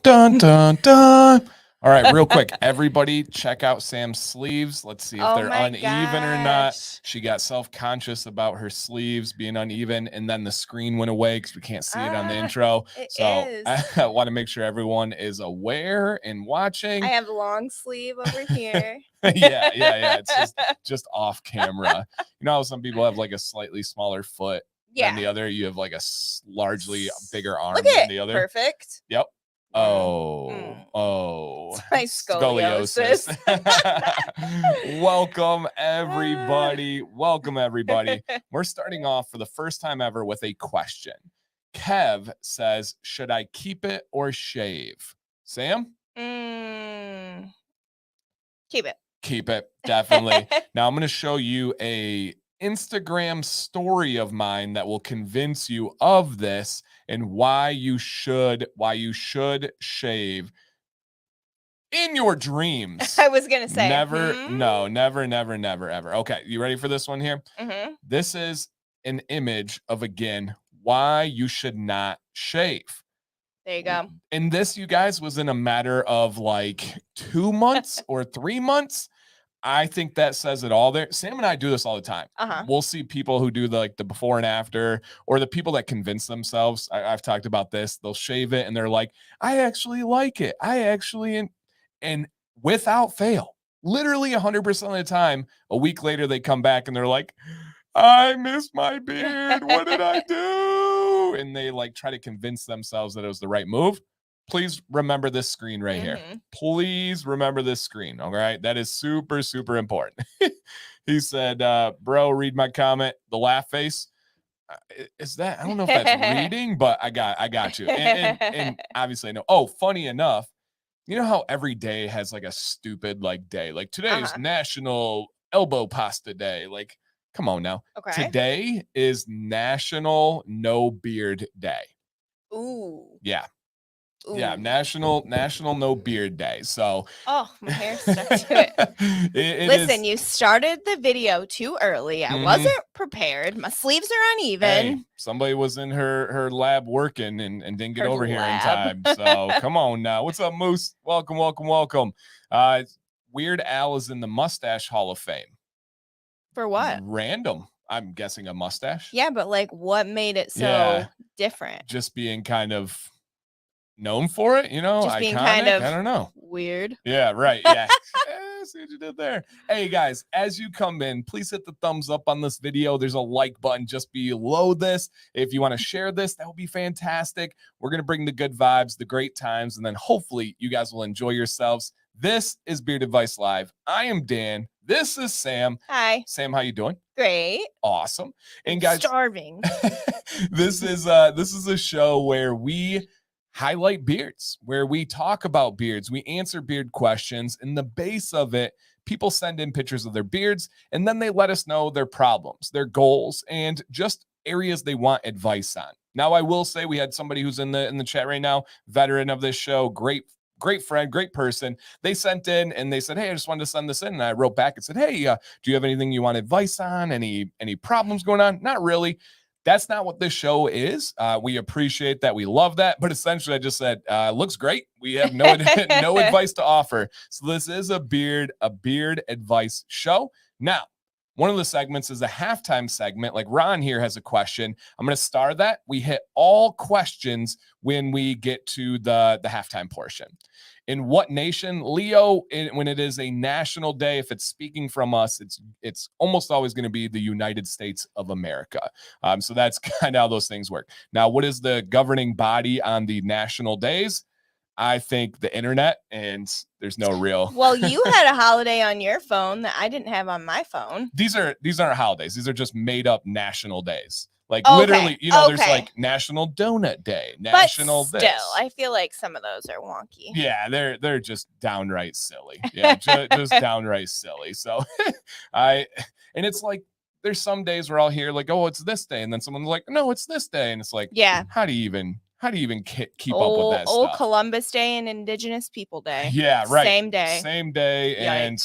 Dun, dun, dun. All right, real quick, everybody check out Sam's sleeves. Let's see if Oh they're my uneven or not. gosh. She got self-conscious about her sleeves being uneven, and then the screen went away because we can't see it on the intro. It So is. I want to make sure everyone is aware and watching. I have long sleeve over here. yeah. It's just off camera. You know how some people have like a slightly smaller foot than the other? You have like a largely bigger arm Look than at the other. perfect. Yep. Mm. Oh, My scoliosis. Welcome, everybody. Welcome, everybody. We're starting off for the first time ever with a question. Kev says, should I keep it or shave? Sam? Keep it. Keep it, definitely. Now I'm going to show you a Instagram story of mine that will convince you of this and why you should shave in your dreams. I was going to say. Never, never, ever. Okay, you ready for this one here? Mm-hmm. This is an image of, again, why you should not shave. There you go. And this, you guys, was in a matter of like 2 months or 3 months. I think that says it all there. Sam and I do this all the time. We'll see people who do the before and after, or the people that convince themselves. I've talked about this. They'll shave it and they're like, I actually like it. And without fail, literally 100% of the time, a week later, they come back and they're like, I miss my beard. What did I do? And they like try to convince themselves that it was the right move. Please remember this screen right here. Please remember this screen. All right. That is super, super important. He said, bro, read my comment. The laugh face. Is that, I don't know if that's reading, but I got you. And obviously I know. Oh, funny enough, you know how every day has like a stupid like day, like today is National Elbow Pasta Day. Like, come on now. Okay. Today is National No Beard Day. Ooh. Yeah. Ooh. Yeah, National No Beard Day. So, oh, my hair stuck to it. Listen, you started the video too early. I wasn't prepared. My sleeves are uneven. Hey, somebody was in her lab working and didn't get over here in time. So come on now. What's up, Moose? Welcome. Weird Al is in the Mustache Hall of Fame. For what? Random. I'm guessing a mustache. Yeah, but like what made it so different? Just being kind of known for it, you know, just being iconic. Kind of I don't know. Weird. Yeah, right. Yeah. See what you did there. Hey guys, as you come in, please hit the thumbs up on this video. There's a like button just below this. If you want to share this, that would be fantastic. We're going to bring the good vibes, the great times, and then hopefully you guys will enjoy yourselves. This is Beard Advice Live. I am Dan. This is Sam. Hi. Sam, how you doing? Great. Awesome. And guys, starving. This is a show where we highlight beards, where we talk about beards, we answer beard questions. In the base of it, people send in pictures of their beards, and then they let us know their problems, their goals, and just areas they want advice on. Now, I will say we had somebody who's in the chat right now, veteran of this show, great friend, great person. They sent in and they said, hey, I just wanted to send this in. And I wrote back and said, hey, do you have anything you want advice on? Any problems going on? Not really. That's not what this show is. We appreciate that. We love that. But essentially, I just said, looks great. We have no advice to offer. So this is a beard advice show. Now, one of the segments is a halftime segment. Like Ron here has a question. I'm going to star that. We hit all questions when we get to the halftime portion. In what nation, Leo, when it is a national day, if it's speaking from us, it's almost always going to be the United States of America. So that's kind of how those things work. Now, what is the governing body on the national days? I think the internet, and there's no real. Well, you had a holiday on your phone that I didn't have on my phone. These aren't holidays. These are just made up national days. Like literally, you know, there's like National Donut Day, National but still, I feel like some of those are wonky. Yeah, they're just downright silly. Yeah, just downright silly. So and it's like there's some days where I'll hear like, oh, it's this day, and then someone's like, no, it's this day, and it's like, yeah, how do you even keep up with that old stuff? Columbus Day and Indigenous People Day. Yeah, right. Same day. Yikes. And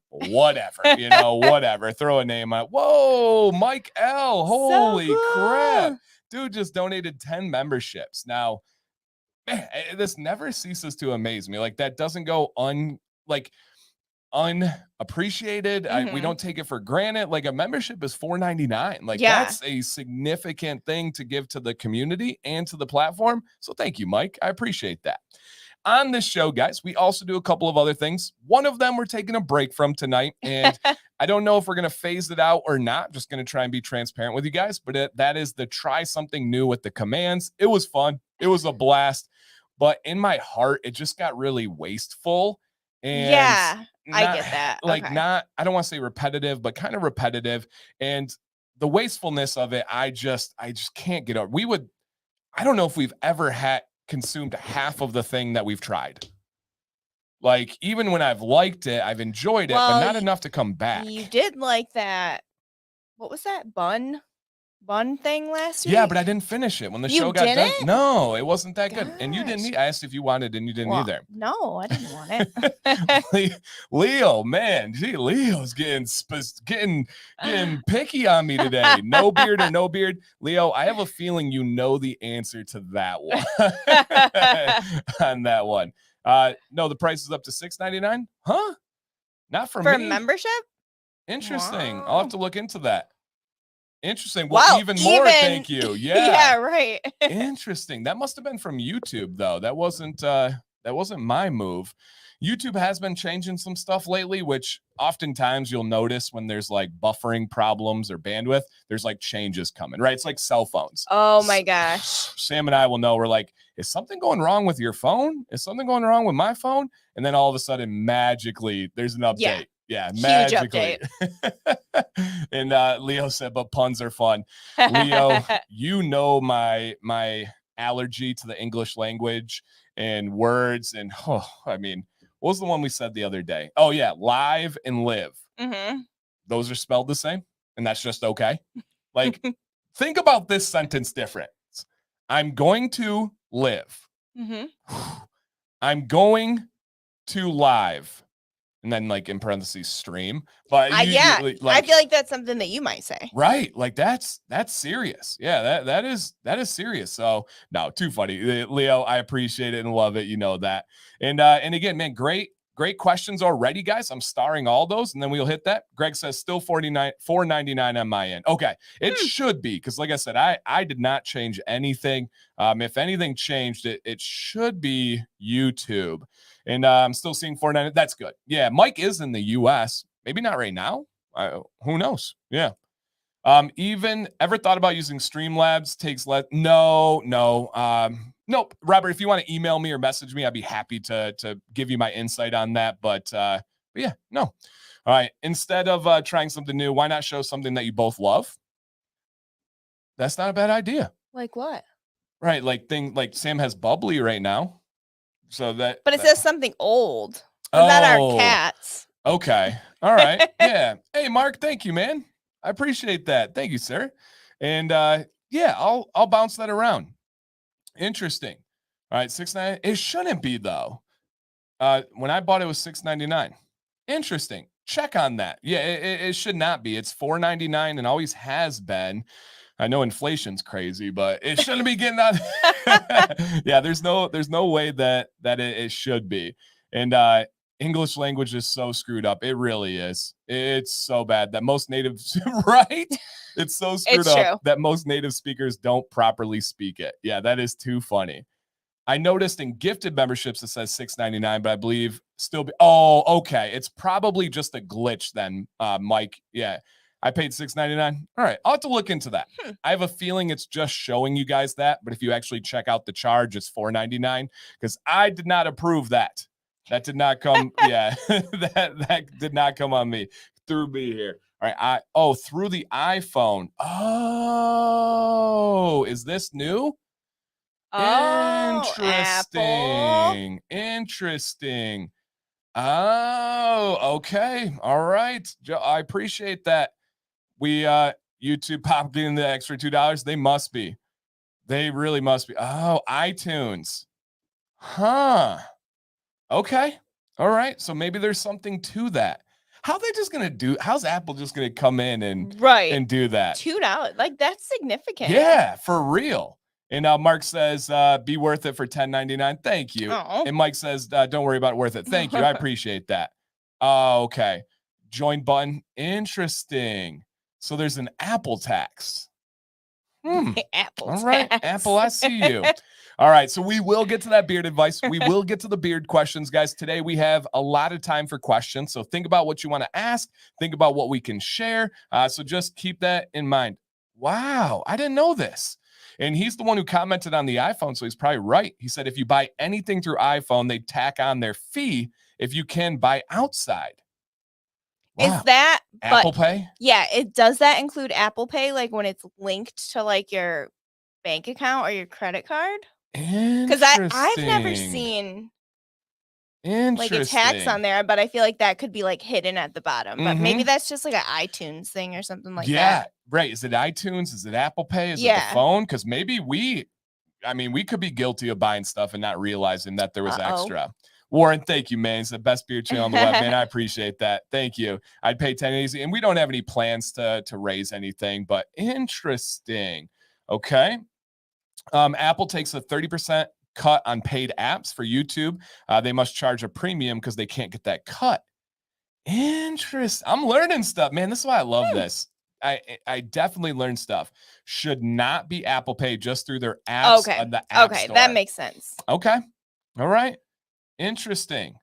whatever, you know, whatever. Throw a name out. Whoa, Mike L. Holy crap. Dude just donated 10 memberships. Now, man, this never ceases to amaze me. Like that doesn't go unappreciated. We don't take it for granted. Like a membership is $4.99. Like that's a significant thing to give to the community and to the platform. So thank you, Mike. I appreciate that. On this show, guys, we also do a couple of other things. One of them we're taking a break from tonight, and I don't know if we're going to phase it out or not. Just going to try and be transparent with you guys, but that is the try something new with the commands. It was fun. It was a blast, but in my heart, it just got really wasteful. And I get that. I don't want to say repetitive, but kind of repetitive. And the wastefulness of it, I just can't get over. I don't know if we've ever consumed half of the thing that we've tried. Like even when I've liked it, I've enjoyed it, but not enough to come back. You did like that. What was that bun thing last week? Yeah, but I didn't finish it when the show got done. No, it wasn't that good. And you didn't. I asked if you wanted, and you didn't either. No, I didn't want it. Leo, man, gee, Leo's getting picky on me today. No beard or no beard, Leo. I have a feeling you know the answer to that one. On that one, no, the price is up to $6.99. Huh? Not for me. Membership. Interesting. Wow. I'll have to look into that. Interesting. Well, even more. Thank you. Yeah. Yeah. Right. Interesting. That must have been from YouTube, though. That wasn't my move. YouTube has been changing some stuff lately, which oftentimes you'll notice when there's like buffering problems or bandwidth, there's like changes coming, right? It's like cell phones. Oh my gosh. Sam and I will know. We're like, is something going wrong with your phone? Is something going wrong with my phone? And then all of a sudden, magically, there's an update. Yeah, magically. And Leo said, but puns are fun. Leo, you know my allergy to the English language and words. And I mean, what was the one we said the other day? Oh, yeah, live and live. Mm-hmm. Those are spelled the same, and that's just okay. Like, think about this sentence different. I'm going to live. Mm-hmm. I'm going to live. And then like in parentheses stream. But I feel like that's something that you might say. Right. Like that's serious. Yeah, that is serious. So no, too funny. Leo, I appreciate it and love it. You know that. And again, man, great questions already, guys. I'm starring all those, and then we'll hit that. Greg says still $4.99 on my end. Okay, it should be, because like I said, I did not change anything. If anything changed, it should be YouTube. And I'm still seeing $4.99. That's good. Yeah, Mike is in the U.S. Maybe not right now. Who knows? Yeah. Even ever thought about using Streamlabs? Takes less. No. Nope. Robert, if you want to email me or message me, I'd be happy to give you my insight on that. But yeah, no. All right. Instead of trying something new, why not show something that you both love? That's not a bad idea. Like what? Right. Like Sam has bubbly right now. So that. But it says something old. What about our cats? Okay. All right. Yeah. Hey, Mark. Thank you, man. I appreciate that. Thank you, sir. And yeah, I'll bounce that around. Interesting. All right, $6.99. It shouldn't be though. When I bought it was $6.99. Interesting. Check on that. Yeah, it should not be. It's $4.99 and always has been. I know inflation's crazy, but it shouldn't be getting out. Yeah, there's no way that it should be. And English language is so screwed up. It really is. It's so bad that most natives, right? It's so screwed up that most native speakers don't properly speak it. Yeah, that is too funny. I noticed in gifted memberships it says $6.99, but I believe okay. It's probably just a glitch then, Mike. Yeah, I paid $6.99. All right, I'll have to look into that. I have a feeling it's just showing you guys that, but if you actually check out the charge, it's $4.99 because I did not approve that. That did not come. Yeah, that did not come on me. Through me here. All right. Through the iPhone. Oh, is this new? Interesting. Apple. Interesting. Oh, okay. All right. I appreciate that. We YouTube popped in the extra $2. They must be. They really must be. Oh, iTunes. Huh. Okay. All right. So maybe there's something to that. How's Apple just gonna come in and do that? $2. Like that's significant. Yeah, for real. And Mark says, be worth it for $10.99. Thank you. Oh. And Mike says, don't worry about it, worth it. Thank you. I appreciate that. Okay. Join button. Interesting. So there's an Apple tax. Apple All right. tax. Apple, I see you. All right. So we will get to that beard advice. We will get to the beard questions, guys. Today we have a lot of time for questions. So think about what you want to ask. Think about what we can share. So just keep that in mind. Wow. I didn't know this. And he's the one who commented on the iPhone. So he's probably right. He said, if you buy anything through iPhone, they tack on their fee if you can buy outside. Wow. Is that Apple Pay? Yeah, does that include Apple Pay, like when it's linked to like your bank account or your credit card? Because I've never seen like a tax on there, but I feel like that could be like hidden at the bottom. But maybe that's just like an iTunes thing or something like that. Yeah, right. Is it iTunes? Is it Apple Pay? Is it the phone? Because maybe we could be guilty of buying stuff and not realizing that there was extra. Warren, thank you, man. It's the best beard channel on the web, man. I appreciate that. Thank you. I'd pay $10.80, and we don't have any plans to raise anything, but interesting. Okay. Apple takes a 30% cut on paid apps for YouTube. They must charge a premium because they can't get that cut. Interesting. I'm learning stuff, man. This is why I love this. I definitely learned stuff. Should not be Apple Pay just through their apps. Okay. The app store. That makes sense. Okay. All right. Interesting.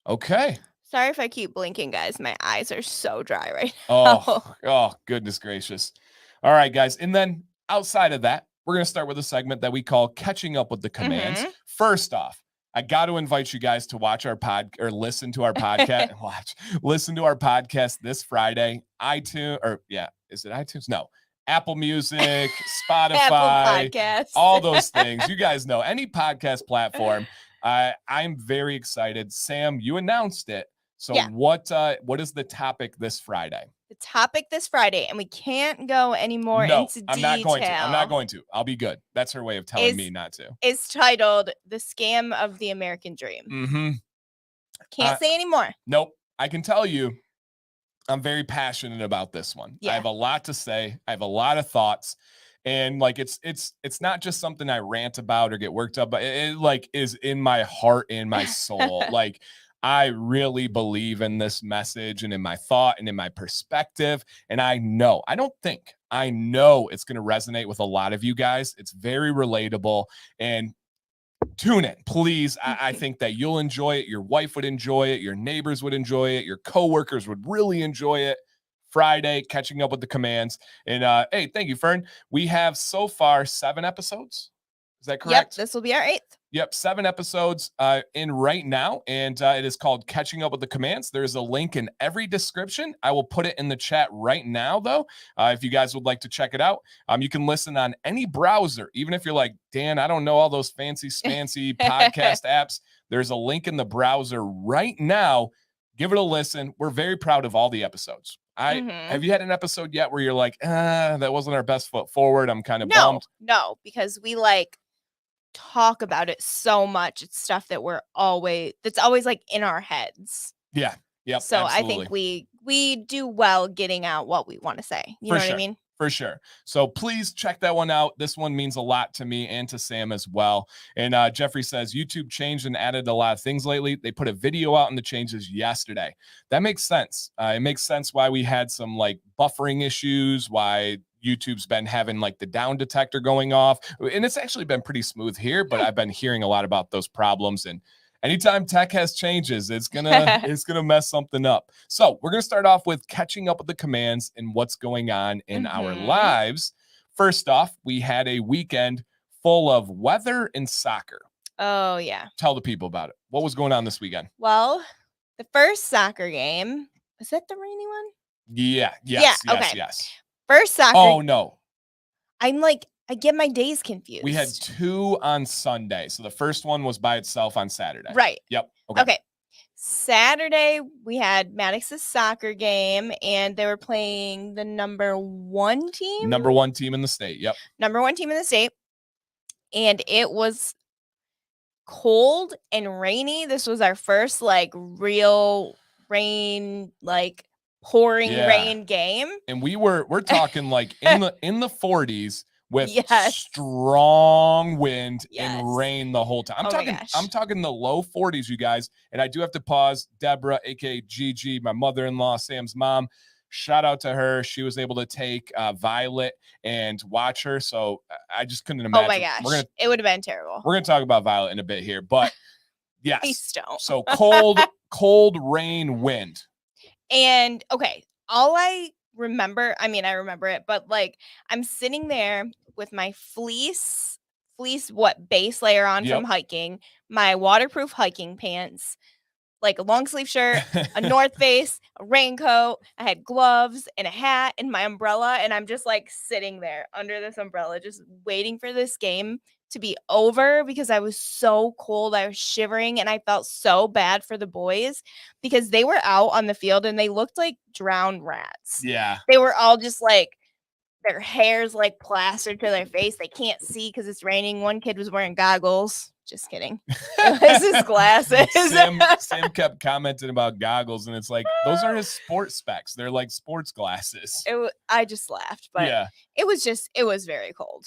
Okay. Sorry if I keep blinking, guys. My eyes are so dry right now. Oh, goodness gracious. All right, guys. And then outside of that, we're going to start with a segment that we call Catching Up with the Commands. First off, I got to invite you guys to watch our listen to our podcast. Listen to our podcast this Friday. iTunes, is it iTunes? No. Apple Music, Spotify, Apple Podcasts. All those things. You guys know, any podcast platform. I'm very excited. Sam, you announced it. So what is the topic this Friday? The topic this Friday, and we can't go any more into detail. I'm not going to. I'll be good. That's her way of telling me not to. It's titled The Scam of the American Dream. Can't say any more. Nope. I can tell you, I'm very passionate about this one. I have a lot to say. I have a lot of thoughts. And like it's not just something I rant about or get worked up, but it like is in my heart, in my soul. Like I really believe in this message and in my thought and in my perspective. And I know it's going to resonate with a lot of you guys. It's very relatable, and tune in, please. I think that you'll enjoy it. Your wife would enjoy it. Your neighbors would enjoy it. Your coworkers would really enjoy it. Friday, Catching Up with the Commands. And hey, thank you, Fern. We have so far 7 episodes. Is that correct? Yep, this will be our 8th. Yep, 7 episodes in right now, and it is called Catching Up with the Commands. There's a link in every description. I will put it in the chat right now, though, if you guys would like to check it out. You can listen on any browser, even if you're like, Dan, I don't know all those fancy podcast apps. There's a link in the browser right now. Give it a listen. We're very proud of all the episodes. Have you had an episode yet where you're like, that wasn't our best foot forward? I'm kind of bummed. No, because we talk about it so much. It's stuff that that's always like in our heads. Yeah. Yep. So absolutely. I think we do well getting out what we want to say. You know what I mean? For sure. So please check that one out. This one means a lot to me and to Sam as well. And Jeffrey says, YouTube changed and added a lot of things lately. They put a video out on the changes yesterday. That makes sense. It makes sense why we had some buffering issues, why YouTube's been having the down detector going off. And it's actually been pretty smooth here, but I've been hearing a lot about those problems. And anytime tech has changes, it's gonna mess something up. So we're gonna start off with catching up with the commands and what's going on in our lives. First off, we had a weekend full of weather and soccer. Oh yeah. Tell the people about it. What was going on this weekend? Well, the first soccer game, was that the rainy one? Yeah. Yes. First soccer. Oh no. I get my days confused. We had 2 on Sunday. So the first one was by itself on Saturday. Right. Yep. Okay. Saturday, we had Maddox's soccer game, and they were playing the number 1 team. Number 1 team in the state. Yep. Number 1 team in the state. And it was cold and rainy. This was our first real rain, pouring rain game. And we're talking in the 40s with strong wind and rain the whole time. I'm talking the low 40s, you guys. And I do have to pause. Deborah, aka Gigi, my mother-in-law, Sam's mom. Shout out to her. She was able to take Violet and watch her. So I just couldn't imagine. Oh my gosh. It would have been terrible. We're going to talk about Violet in a bit here, but yes. Please don't. So cold, rain, wind. And okay, all I remember it, but like I'm sitting there with my fleece base layer on from hiking, my waterproof hiking pants, like a long sleeve shirt, a North Face, a raincoat. I had gloves and a hat and my umbrella. And I'm just like sitting there under this umbrella, just waiting for this game to be over because I was so cold. I was shivering and I felt so bad for the boys because they were out on the field and they looked like drowned rats. Yeah. They were all just like, their hair's like plastered to their face. They can't see because it's raining. One kid was wearing goggles. Just kidding. It was his glasses. Sam kept commenting about goggles, and it's like, those are his sports specs. They're like sports glasses. I just laughed, but it was very cold.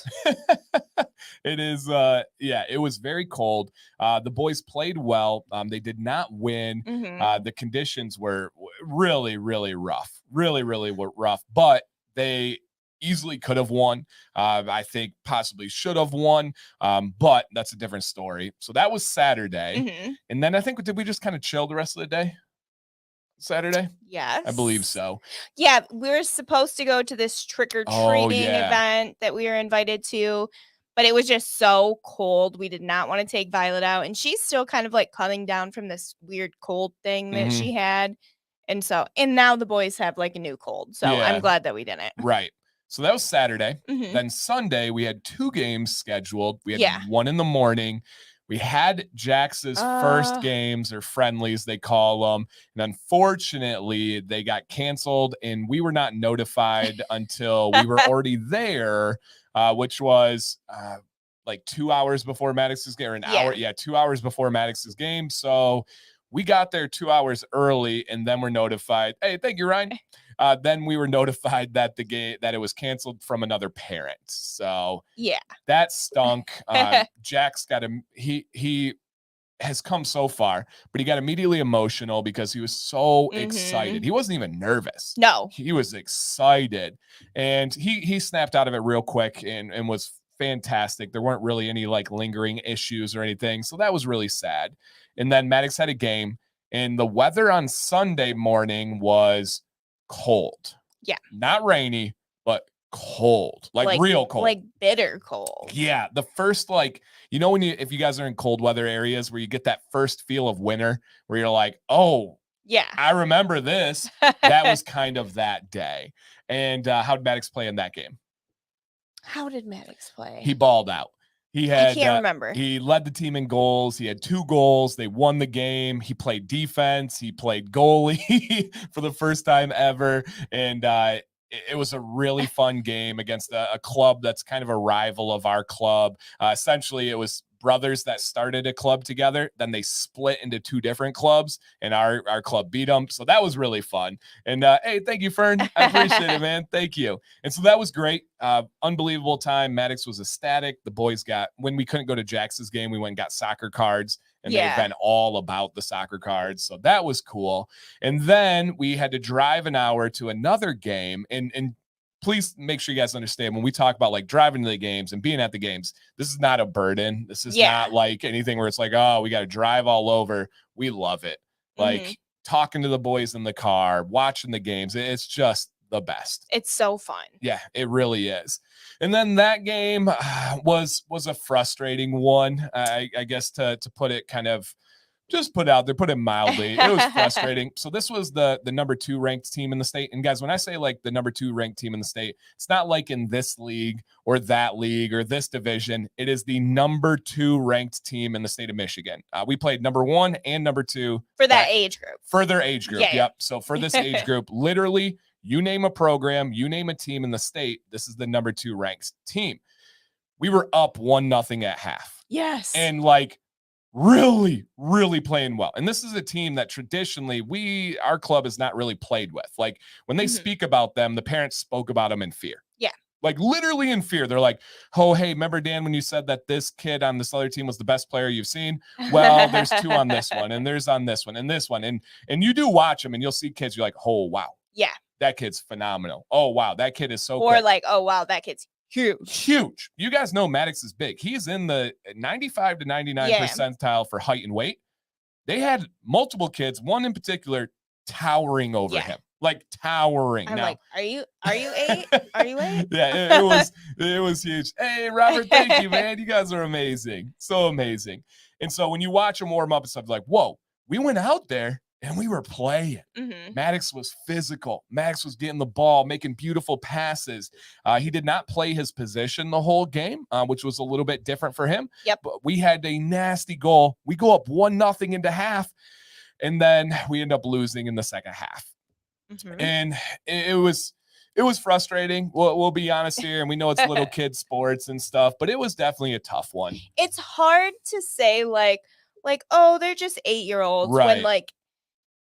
It is, it was very cold. The boys played well. They did not win. Mm-hmm. The conditions were really, really rough. Really, really rough, but they easily could have won. I think possibly should have won, but that's a different story. So that was Saturday. Mm-hmm. And then I think, did we just kind of chill the rest of the day? Saturday? Yes. I believe so. Yeah, we were supposed to go to this trick-or-treating event that we were invited to, but it was just so cold. We did not want to take Violet out, and she's still kind of like coming down from this weird cold thing that she had. And now the boys have like a new cold. So I'm glad that we didn't. Right. So that was Saturday. Mm-hmm. Then Sunday, we had 2 games scheduled. We had one in the morning. We had Jax's first games, or friendlies, they call them. And unfortunately, they got canceled, and we were not notified until we were already there, which was like 2 hours before Maddox's game, or an hour. Yeah, 2 hours before Maddox's game. So we got there 2 hours early, and then we're notified. Hey, thank you, Ryan. Then we were notified that that it was canceled from another parent. So that stunk. Jax got him. He has come so far, but he got immediately emotional because he was so excited. He wasn't even nervous. No, he was excited, and he snapped out of it real quick and was fantastic. There weren't really any like lingering issues or anything, so that was really sad. And then Maddox had a game, and the weather on Sunday morning was cold. Yeah. Not rainy, but cold. Like real cold. Like bitter cold. Yeah. The first, like, you know, if you guys are in cold weather areas where you get that first feel of winter where you're like, oh, yeah, I remember this. That was kind of that day. And how did Maddox play in that game? How did Maddox play? He balled out. I can't remember. He led the team in goals. He had 2 goals. They won the game. He played defense. He played goalie for the first time ever. And it was a really fun game against a club that's kind of a rival of our club. Essentially, it was brothers that started a club together. Then they split into 2 different clubs, and our club beat them. So that was really fun. And hey, thank you, Fern. I appreciate it, man. Thank you. And so that was great. Unbelievable time. Maddox was ecstatic. The boys when we couldn't go to Jax's game, we went and got soccer cards, and they've been all about the soccer cards. So that was cool. And then we had to drive an hour to another game, and please make sure you guys understand when we talk about like driving to the games and being at the games, this is not a burden. This is not like anything where it's like, oh, we got to drive all over. We love it. Like talking to the boys in the car, watching the games. It's just the best. It's so fun. Yeah, it really is. And then that game was a frustrating one. I guess to put it kind of, just put out there, put it mildly. It was frustrating. So this was the number 2 ranked team in the state. And guys, when I say like the number 2 ranked team in the state, it's not like in this league or that league or this division. It is the number 2 ranked team in the state of Michigan. We played number 1 and number 2 for that age group. For their age group. Yep. So for this age group, literally, you name a program, you name a team in the state, this is the number 2 ranked team. We were up 1-0 at half. Yes. And like, really, really playing well. And this is a team that traditionally our club has not really played with. Like when they speak about them, the parents spoke about them in fear. Yeah. like literally in fear. They're like, oh, hey, remember, Dan, when you said that this kid on this other team was the best player you've seen? Well, there's 2 on this one, and there's on this one, and this one. And you do watch them, and you'll see kids, you're like, oh, wow. Yeah. That kid's phenomenal. Oh, wow, that kid is so Or quick. like, oh, wow, that kid's huge. You guys know Maddox is big. He's in the 95 to 99 percentile for height and weight. They had multiple kids, one in particular, towering over him. Like towering. I'm now, like, are you 8? Are you 8? Yeah, it was huge. Hey, Robert, thank you, man. You guys are amazing. So amazing. And so when you watch him warm up and stuff, like, whoa, we went out there and we were playing. Mm-hmm. Maddox was physical. Maddox was getting the ball, making beautiful passes. He did not play his position the whole game, which was a little bit different for him. Yep. But we had a nasty goal. We go up 1-0 into half, and then we end up losing in the second half. Mm-hmm. And it was frustrating. We'll be honest here, and we know it's little kid sports and stuff, but it was definitely a tough one. It's hard to say like, oh, they're just 8-year-olds when like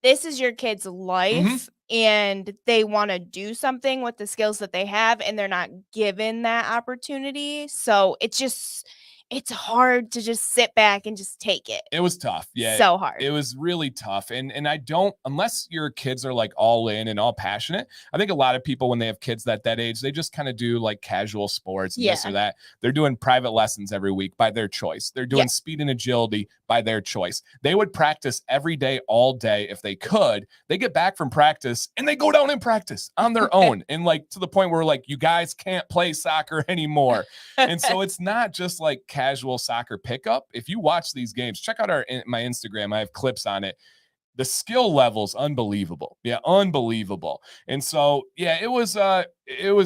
this is your kid's life and they want to do something with the skills that they have and they're not given that opportunity. So it's hard to just sit back and just take it. It was tough. Yeah. So hard. It was really tough. And I don't, unless your kids are like all in and all passionate, I think a lot of people, when they have kids that age, they just kind of do like casual sports and this or that. They're doing private lessons every week by their choice. They're doing speed and agility by their choice. They would practice every day, all day if they could. They get back from practice and they go down and practice on their own. And like to the point where like, you guys can't play soccer anymore. And so it's not just like casual soccer pickup. If you watch these games, check out my Instagram. I have clips on it. The skill level's unbelievable. Yeah, unbelievable. And so, yeah, it was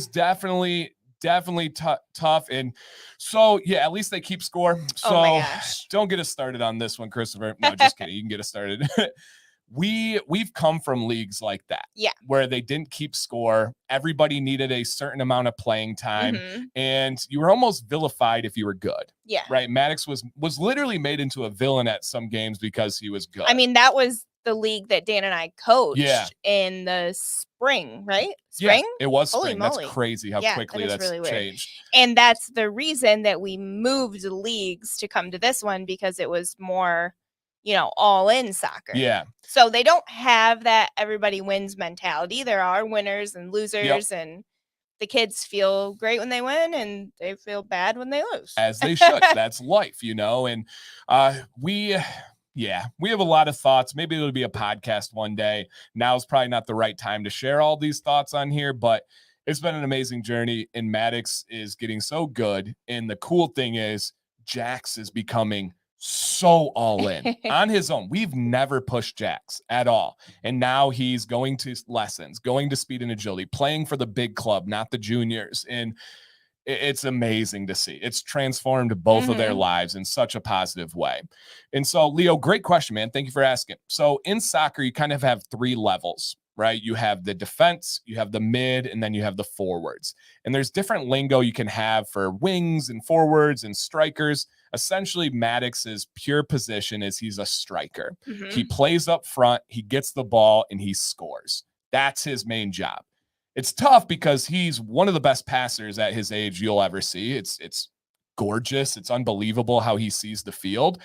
definitely tough. And so, yeah, at least they keep score. So don't get us started on this one, Christopher. No, just kidding. You can get us started. We've come from leagues like that, where they didn't keep score. Everybody needed a certain amount of playing time, and you were almost vilified if you were good. Yeah, right. Maddox was literally made into a villain at some games because he was good. I mean, that was the league that Dan and I coached in the spring, right? Spring? Yeah, it was Holy spring. moly. That's crazy how quickly that's really changed. And that's the reason that we moved leagues to come to this one, because it was more, all in soccer. Yeah. So they don't have that everybody wins mentality. There are winners and losers, and the kids feel great when they win and they feel bad when they lose. As they should. That's life, and we have a lot of thoughts. Maybe it'll be a podcast one day. Now is probably not the right time to share all these thoughts on here, but it's been an amazing journey, and Maddox is getting so good. And the cool thing is Jax is becoming so all in on his own. We've never pushed Jax at all. And now he's going to lessons, going to speed and agility, playing for the big club, not the juniors. And it's amazing to see. It's transformed both of their lives in such a positive way. And so, Leo, great question, man. Thank you for asking. So in soccer, you kind of have 3 levels, right? You have the defense, you have the mid, and then you have the forwards. And there's different lingo you can have for wings and forwards and strikers. Essentially, Maddox's pure position is he's a striker. He plays up front, he gets the ball, and he scores. That's his main job. It's tough because he's one of the best passers at his age you'll ever see. It's gorgeous. It's unbelievable how he sees the field.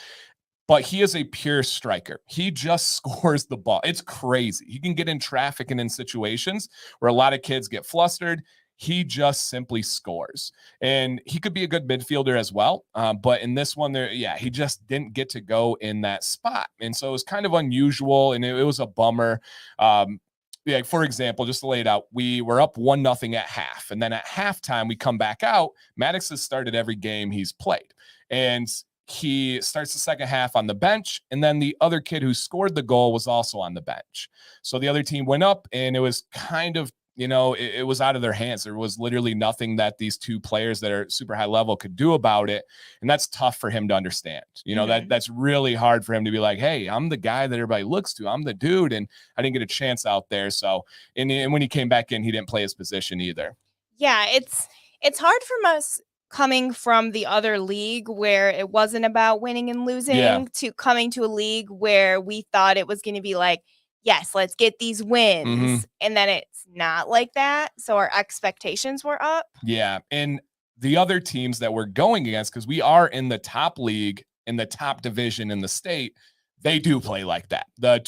But he is a pure striker. He just scores the ball. It's crazy. He can get in traffic and in situations where a lot of kids get flustered. He just simply scores. And he could be a good midfielder as well. But in this one, he just didn't get to go in that spot. And so it was kind of unusual, and it was a bummer. For example, just to lay it out, we were up 1-0 at half. And then at halftime, we come back out. Maddox has started every game he's played. And he starts the second half on the bench, and then the other kid who scored the goal was also on the bench. So the other team went up, and it was kind of, it was out of their hands. There was literally nothing that these 2 players that are super high level could do about it. And that's tough for him to understand. That's really hard for him to be like, hey, I'm the guy that everybody looks to. I'm the dude. And I didn't get a chance out there. So, and when he came back in, he didn't play his position either. Yeah, it's hard for us coming from the other league where it wasn't about winning and losing to coming to a league where we thought it was going to be like, yes, let's get these wins. And then it's not like that. So our expectations were up. Yeah. And the other teams that we're going against, because we are in the top league, in the top division in the state, they do play like that. The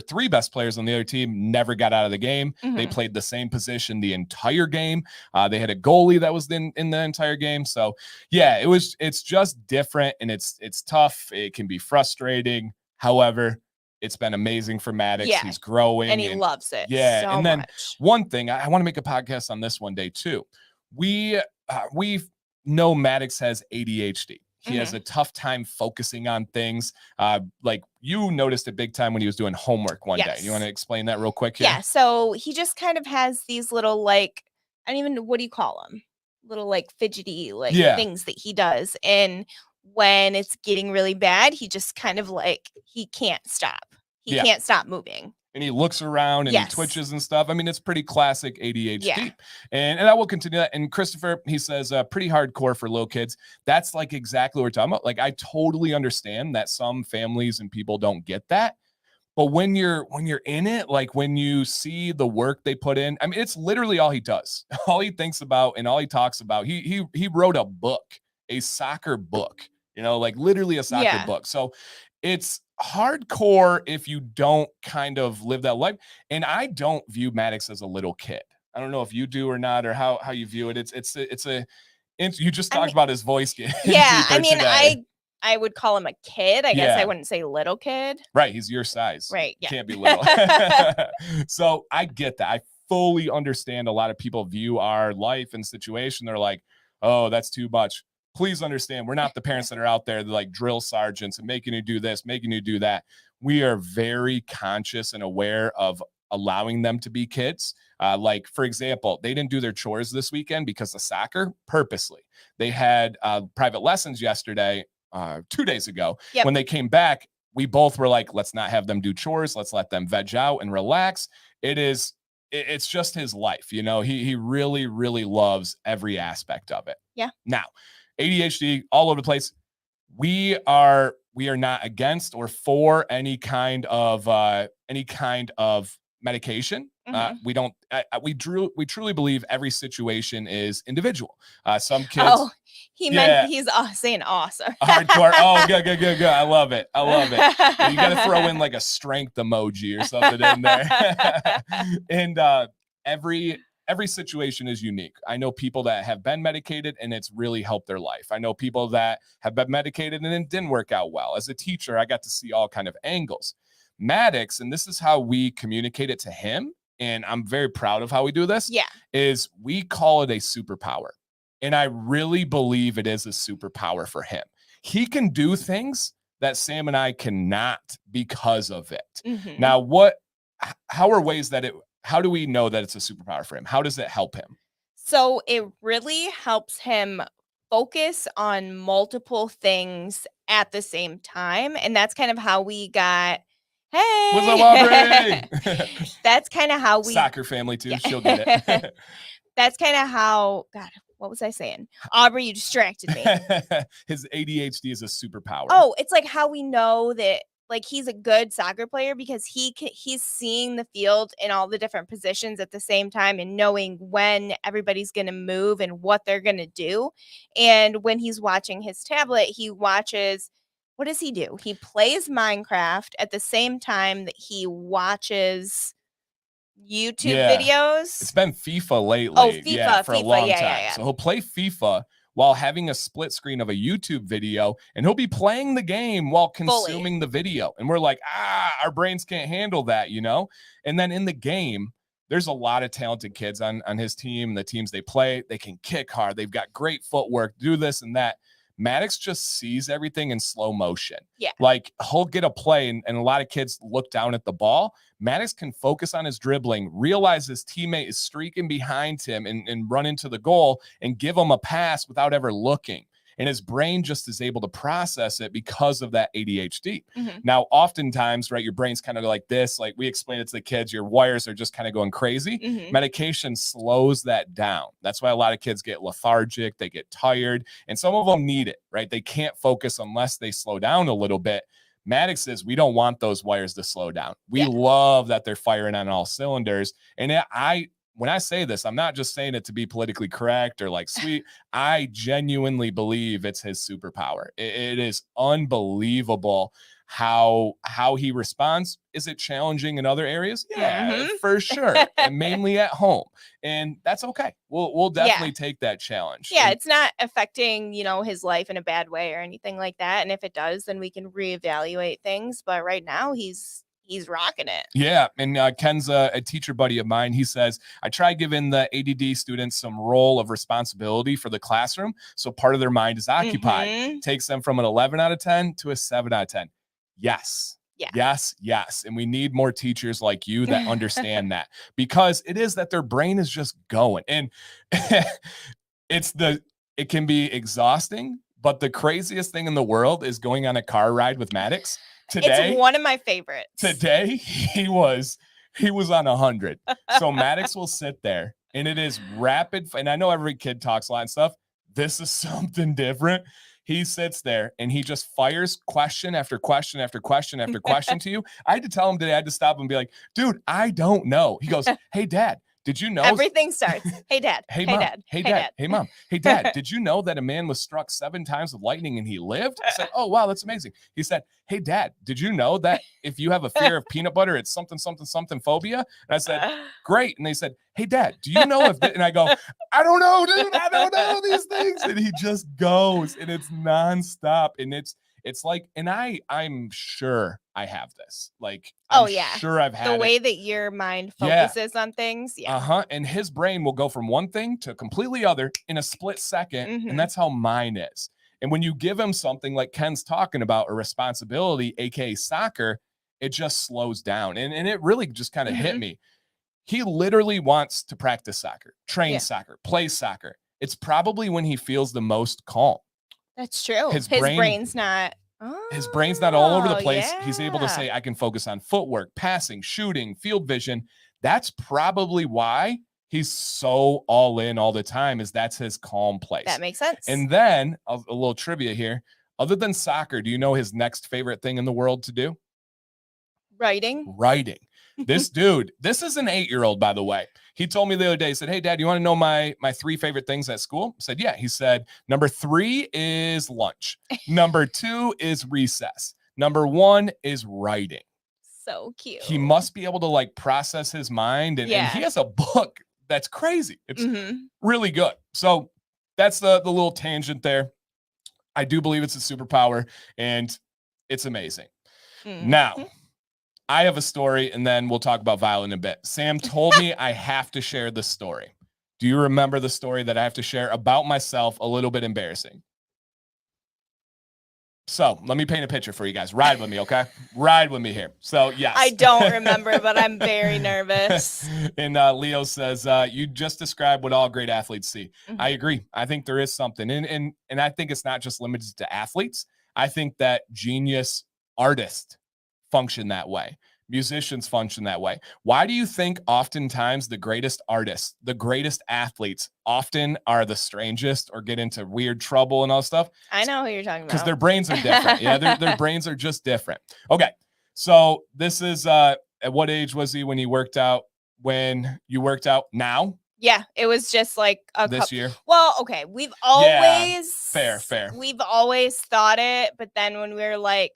three best players on the other team never got out of the game. They played the same position the entire game. They had a goalie that was in the entire game. So yeah, it's just different, and it's tough. It can be frustrating. However, it's been amazing for Maddox. Yeah. He's growing. And he loves it. Yeah. So and then much. One thing, I want to make a podcast on this one day too. We know Maddox has ADHD. He has a tough time focusing on things. Like you noticed it big time when he was doing homework one day. You want to explain that real quick here? Yeah. So he just kind of has these little, like, I don't even know, what do you call them? Little like fidgety things that he does. And when it's getting really bad, he just kind of like, he can't stop. He can't stop moving. And he looks around and he twitches and stuff. I mean, it's pretty classic ADHD. Yeah. And I will continue that. And Christopher, he says, pretty hardcore for little kids. That's like exactly what we're talking about. Like, I totally understand that some families and people don't get that. But when you're in it, like when you see the work they put in, I mean, it's literally all he does. All he thinks about and all he talks about. He wrote a book, a soccer book, like literally a soccer book. So it's hardcore if you don't kind of live that life. And I don't view Maddox as a little kid. I don't know if you do or not, or how you view it. You just talked about his voice. Yeah, I mean, I would call him a kid. I guess I wouldn't say little kid. Right, he's your size. Right, yeah. Can't be little. So I get that. I fully understand a lot of people view our life and situation. They're like, oh, that's too much. Please understand, we're not the parents that are out there like drill sergeants and making you do this, making you do that. We are very conscious and aware of allowing them to be kids. Like, for example, they didn't do their chores this weekend because of soccer purposely. They had private lessons yesterday, 2 days ago. Yep. When they came back, we both were like, let's not have them do chores. Let's let them veg out and relax. It's just his life. He really, really loves every aspect of it. Yeah. Now, ADHD all over the place. We are not against or for any kind of medication. We don't. We truly believe every situation is individual. Some kids. Oh, meant he's saying awesome. Hardcore. Oh, good. I love it. You got to throw in like a strength emoji or something in there. And every situation is unique. I know people that have been medicated and it's really helped their life. I know people that have been medicated and it didn't work out well. As a teacher, I got to see all kind of angles. Maddox, and this is how we communicate it to him, and I'm very proud of how we do this, is we call it a superpower. And I really believe it is a superpower for him. He can do things that Sam and I cannot because of it. Now, how do we know that it's a superpower for him? How does it help him? So it really helps him focus on multiple things at the same time. And that's kind of how we got, hey. What's up, Aubrey? That's kind of how we. Soccer family too. She'll get it. That's kind of how, God, what was I saying? Aubrey, you distracted me. His ADHD is a superpower. Oh, it's like how we know that like he's a good soccer player because he's seeing the field in all the different positions at the same time and knowing when everybody's going to move and what they're going to do. And when he's watching his tablet, he watches, what does he do? He plays Minecraft at the same time that he watches YouTube videos. It's been FIFA lately. Oh, FIFA, for a long time. So he'll play FIFA while having a split screen of a YouTube video, and he'll be playing the game while consuming the video. And we're like, our brains can't handle that, And then in the game, there's a lot of talented kids on his team, the teams they play. They can kick hard. They've got great footwork, do this and that. Maddox just sees everything in slow motion. Yeah. Like he'll get a play and a lot of kids look down at the ball. Maddox can focus on his dribbling, realize his teammate is streaking behind him and run into the goal and give him a pass without ever looking. And his brain just is able to process it because of that ADHD. Now, oftentimes, right, your brain's kind of like this, like we explain it to the kids, your wires are just kind of going crazy. Medication slows that down. That's why a lot of kids get lethargic, they get tired, and some of them need it, right? They can't focus unless they slow down a little bit. Maddox is, we don't want those wires to slow down. We Yeah. love that they're firing on all cylinders. And when I say this, I'm not just saying it to be politically correct or like sweet. I genuinely believe it's his superpower. It is unbelievable how he responds. Is it challenging in other areas? Yeah, for sure. And mainly at home. And that's okay. We'll definitely take that challenge. Yeah, it's not affecting, his life in a bad way or anything like that. And if it does, then we can reevaluate things. But right now he's rocking it. Yeah. And Ken's a teacher buddy of mine. He says, I try giving the ADD students some role of responsibility for the classroom. So part of their mind is occupied. Takes them from an 11 out of 10 to a 7 out of 10. Yes. Yeah. Yes. And we need more teachers like you that understand that, because it is that their brain is just going. And it can be exhausting, but the craziest thing in the world is going on a car ride with Maddox. Today, it's one of my favorites. Today, he was on 100. So Maddox will sit there, and it is rapid. And I know every kid talks a lot and stuff. This is something different. He sits there and he just fires question after question after question after question to you. I had to tell him today, I had to stop him and be like, dude, I don't know. He goes, hey, Dad, did you know? Everything starts. Hey, Dad. Hey, Mom. Dad. Hey, Dad. Hey, Mom. Hey, Dad, did you know that a man was struck 7 times with lightning and he lived? I said, oh, wow, that's amazing. He said, hey, Dad, did you know that if you have a fear of peanut butter, it's something, something, something phobia? And I said, great. And they said, hey, Dad, do you know if and I go, I don't know, dude. I don't know these things. And he just goes, and it's nonstop. And it's like, and I'm sure I have this. Like, I'm sure I've had the way that your mind focuses on things. Yeah. And his brain will go from one thing to completely other in a split second. And that's how mine is. And when you give him something like Ken's talking about, a responsibility, aka soccer, it just slows down. And it really just kind of hit me. He literally wants to practice soccer, train soccer, play soccer. It's probably when he feels the most calm. That's true. His brain's not. His brain's not all over the place. Yeah. He's able to say, I can focus on footwork, passing, shooting, field vision. That's probably why he's so all in all the time, is that's his calm place. That makes sense. And then a little trivia here. Other than soccer, do you know his next favorite thing in the world to do? Writing. This dude, this is an 8-year-old, by the way. He told me the other day, he said, hey, Dad, you want to know my 3 favorite things at school? I said, yeah. He said, number 3 is lunch. Number 2 is recess. Number 1 is writing. So cute. He must be able to like process his mind. And he has a book that's crazy. It's really good. So that's the little tangent there. I do believe it's a superpower, and it's amazing. Now, I have a story, and then we'll talk about Violet in a bit. Sam told me I have to share the story. Do you remember the story that I have to share about myself? A little bit embarrassing. So let me paint a picture for you guys. Ride with me, okay? Ride with me here. So, yes. I don't remember, but I'm very nervous. And Leo says, you just described what all great athletes see. I agree. I think there is something. And I think it's not just limited to athletes. I think that genius artists function that way. Musicians function that way. Why do you think oftentimes the greatest artists, the greatest athletes often are the strangest or get into weird trouble and all stuff? I know who you're talking about. Because their brains are different. Yeah, their brains are just different. Okay, so this is, at what age was he when he worked out? When you worked out now? Yeah, it was just like this year. Well, okay, we've always fair. We've always thought it, but then when we were like,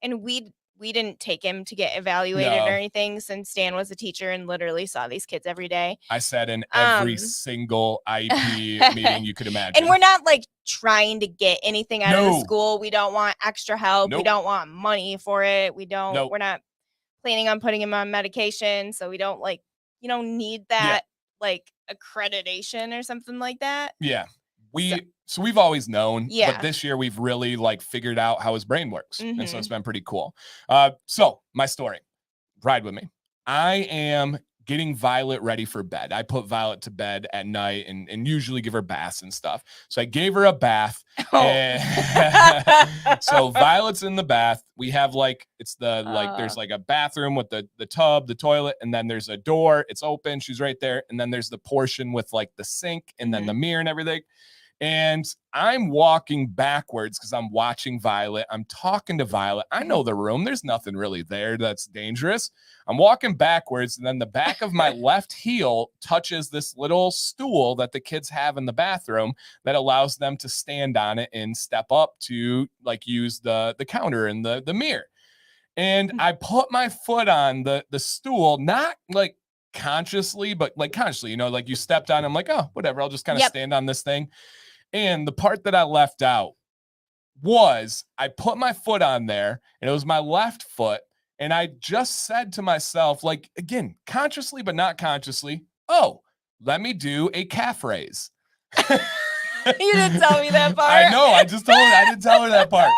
and we didn't take him to get evaluated or anything, since Stan was a teacher and literally saw these kids every day. I sat in every single IEP meeting you could imagine. And we're not like trying to get anything out of the school. We don't want extra help. We don't want money for it. We're not planning on putting him on medication. So we don't need that like accreditation or something like that. Yeah. So we've always known, but this year we've really like figured out how his brain works. And so it's been pretty cool. So my story, ride with me. I am getting Violet ready for bed. I put Violet to bed at night and usually give her baths and stuff. So I gave her a bath. So Violet's in the bath. We have there's like a bathroom with the tub, the toilet, and then there's a door. It's open. She's right there. And then there's the portion with like the sink and then the mirror and everything. And I'm walking backwards because I'm watching Violet. I'm talking to Violet. I know the room. There's nothing really there that's dangerous. I'm walking backwards, and then the back of my left heel touches this little stool that the kids have in the bathroom that allows them to stand on it and step up to like use the counter and the mirror. And I put my foot on the stool, not like consciously, but like consciously, like you stepped on. I'm like, oh, whatever. I'll just kind of stand on this thing. And the part that I left out was I put my foot on there, and it was my left foot. And I just said to myself, like, again, consciously, but not consciously, oh, let me do a calf raise. You didn't tell me that part. I know. I just told her. I didn't tell her that part.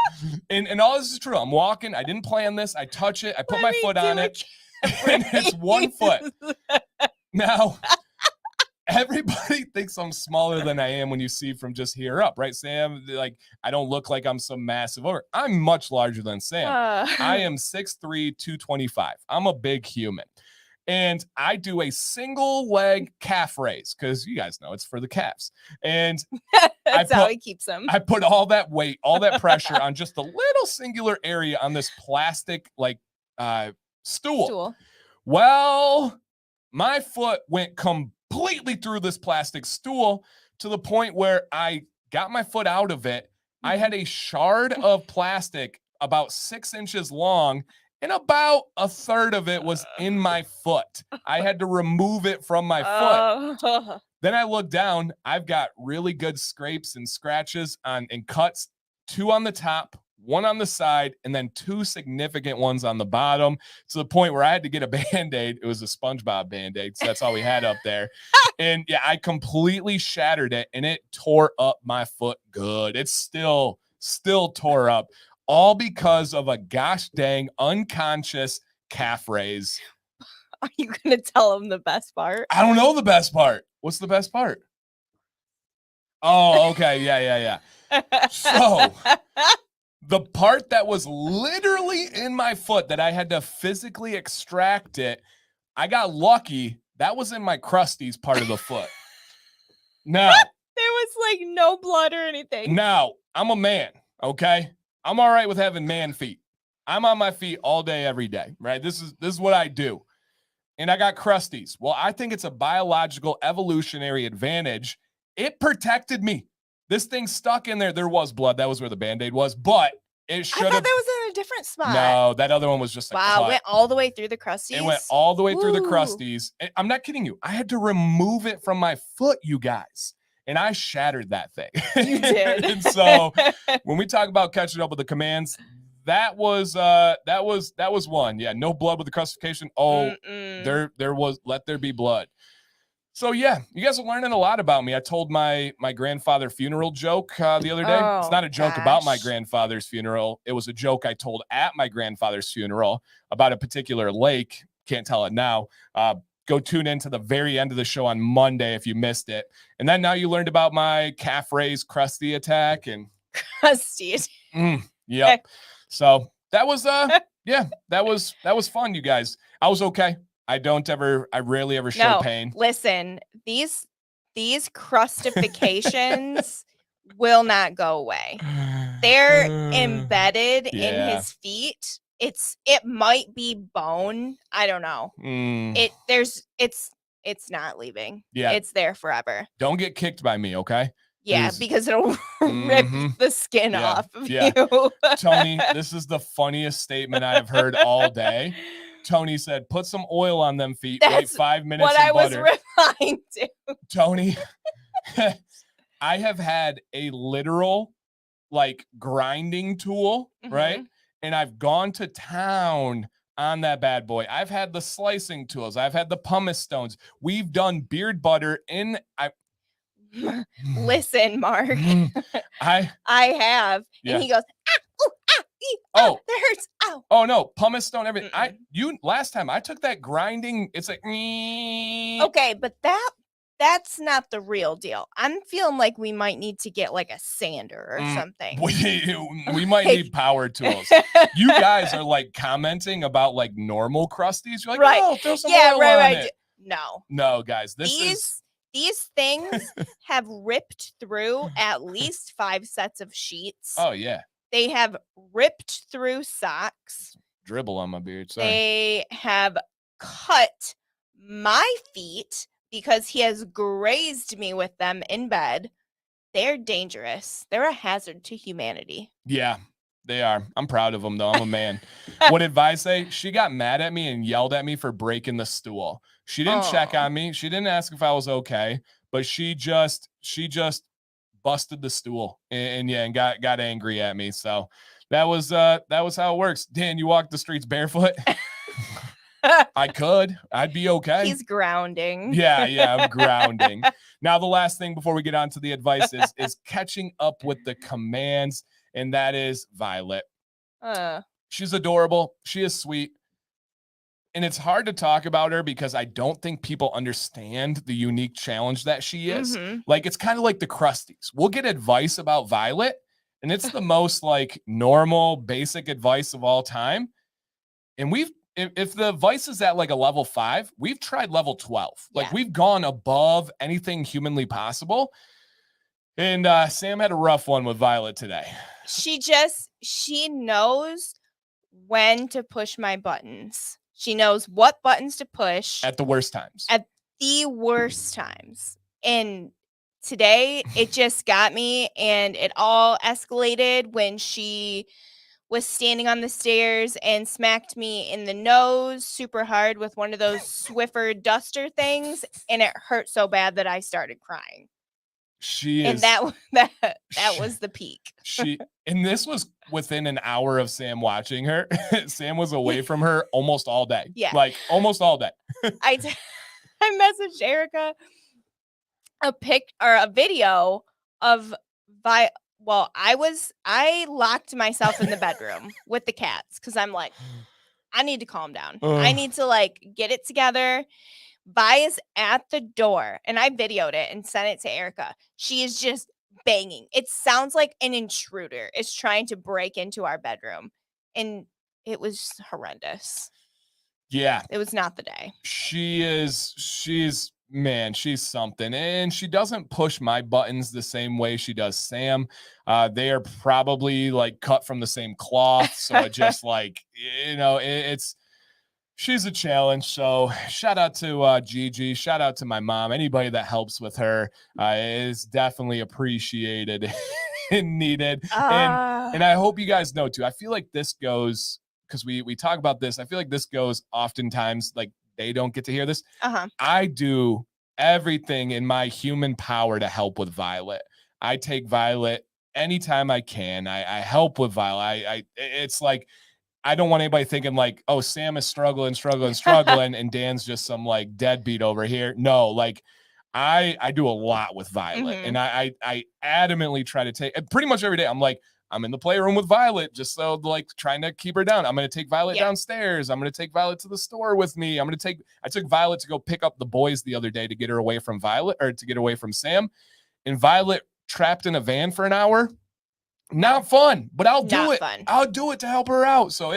And all this is true. I'm walking. I didn't plan this. I touch it. I put my foot on it. And it's 1 foot. Now, everybody thinks I'm smaller than I am when you see from just here up, right, Sam? Like, I don't look like I'm some massive over. I'm much larger than Sam. I am 6'3", 225. I'm a big human. And I do a single leg calf raise because you guys know it's for the calves. And that's how he keeps them. I put all that weight, all that pressure on just a little singular area on this plastic like stool. Well, my foot went completely through this plastic stool to the point where I got my foot out of it. I had a shard of plastic about 6 inches long, and about a third of it was in my foot. I had to remove it from my foot. Then I looked down. I've got really good scrapes and scratches and cuts, 2 on the top, 1 on the side, and then 2 significant ones on the bottom, to the point where I had to get a Band-Aid. It was a SpongeBob Band-Aid, so that's all we had up there. And yeah, I completely shattered it, and it tore up my foot good. It's still tore up, all because of a gosh dang unconscious calf raise. Are you going to tell him the best part? I don't know the best part. What's the best part? Oh, okay. Yeah. So the part that was literally in my foot that I had to physically extract it, I got lucky. That was in my crusties part of the foot. Now, there was like no blood or anything. Now, I'm a man, okay? I'm all right with having man feet. I'm on my feet all day, every day, right? This is what I do. And I got crusties. Well, I think it's a biological evolutionary advantage. It protected me. This thing stuck in there. There was blood. That was where the Band-Aid was, but it should have. I thought that was in a different spot. No, that other one was just a cut. It went all the way through the crusties? It went all the way through the crusties. I'm not kidding you. I had to remove it from my foot, you guys. And I shattered that thing. You did. And so when we talk about catching up with the commands, that was one. Yeah, no blood with the crustification. Oh, there was, let there be blood. So yeah, you guys are learning a lot about me. I told my grandfather funeral joke the other day. It's not a joke about my grandfather's funeral. It was a joke I told at my grandfather's funeral about a particular lake. Can't tell it now. Go tune into the very end of the show on Monday if you missed it. And then now you learned about my calf raise crusty attack and crusty attack. Yep. So that was that was fun, you guys. I was okay. I rarely ever show pain. Listen, these crustifications will not go away. They're embedded in his feet. It might be bone. I don't know. It's not leaving. Yeah. It's there forever. Don't get kicked by me, okay? Yeah, because it'll rip the skin off of you. Tony, this is the funniest statement I have heard all day. Tony said, put some oil on them feet. Wait 5 minutes. What I was replying to. Tony, I have had a literal like grinding tool, right? And I've gone to town on that bad boy. I've had the slicing tools. I've had the pumice stones. We've done beard butter Listen, Mark. I have. Yeah. And he goes, that hurts. Ow. Oh no, pumice stone, everything. Last time I took that grinding, it's like okay, but that's not the real deal. I'm feeling like we might need to get like a sander or something. We might need power tools. You guys are like commenting about like normal crusties. You're like, oh, throw some oil on it. No, no, guys, These things have ripped through at least 5 sets of sheets. Oh, yeah. They have ripped through socks. Dribble on my beard. Sorry. They have cut my feet because he has grazed me with them in bed. They're dangerous. They're a hazard to humanity. Yeah, they are. I'm proud of them, though. I'm a man. What did Vi say? She got mad at me and yelled at me for breaking the stool. She didn't check on me. She didn't ask if I was okay, but she just busted the stool and got angry at me. So that was how it works. Dan, you walk the streets barefoot? I'd be okay. He's grounding. Yeah, I'm grounding. Now, the last thing before we get on to the advice is catching up with the commands, and that is Violet. She's adorable. She is sweet. And it's hard to talk about her because I don't think people understand the unique challenge that she is. Like, it's kind of like the Krusties. We'll get advice about Violet, and it's the most like normal, basic advice of all time. And if the advice is at like a level 5, we've tried level 12. Like, we've gone above anything humanly possible. And Sam had a rough one with Violet today. She knows when to push my buttons. She knows what buttons to push. At the worst times. And today, it just got me, and it all escalated when she was standing on the stairs and smacked me in the nose super hard with one of those Swiffer duster things, and it hurt so bad that I started crying. That was the peak. And this was within an hour of Sam watching her. Sam was away from her almost all day. Yeah. Like almost all day. I messaged Erica a video of I locked myself in the bedroom with the cats because I'm like, I need to calm down. I need to like get it together. Vi is at the door, and I videoed it and sent it to Erica. She is just banging. It sounds like an intruder is trying to break into our bedroom, and it was horrendous. Yeah. It was not the day. She's something. And she doesn't push my buttons the same way she does Sam. They are probably like cut from the same cloth. So it just like, she's a challenge. So shout out to Gigi. Shout out to my mom. Anybody that helps with her is definitely appreciated and needed. And I hope you guys know too. I feel like this goes, because we talk about this, I feel like this goes oftentimes, like they don't get to hear this. I do everything in my human power to help with Violet. I take Violet anytime I can. I help with Violet. It's like, I don't want anybody thinking like, oh, Sam is struggling, and Dan's just some like deadbeat over here. No, like I do a lot with Violet, and I adamantly try to take pretty much every day. I'm like, I'm in the playroom with Violet, just so like trying to keep her down. I'm going to take Violet downstairs. I'm going to take Violet to the store with me. I took Violet to go pick up the boys the other day to get her away from Violet, or to get away from Sam, and Violet trapped in a van for an hour. Not fun, but I'll do it. I'll do it to help her out. So